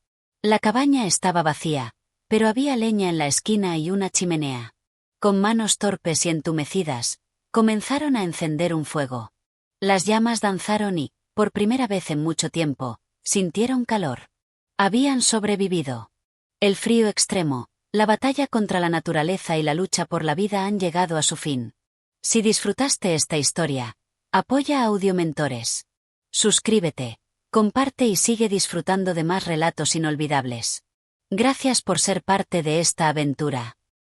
La cabaña estaba vacía, pero había leña en la esquina y una chimenea. Con manos torpes y entumecidas, comenzaron a encender un fuego. Las llamas danzaron y, por primera vez en mucho tiempo, sintieron calor. Habían sobrevivido. El frío extremo, la batalla contra la naturaleza y la lucha por la vida han llegado a su fin. Si disfrutaste esta historia, apoya a Audiomentores. Suscríbete, comparte y sigue disfrutando de más relatos inolvidables. Gracias por ser parte de esta aventura.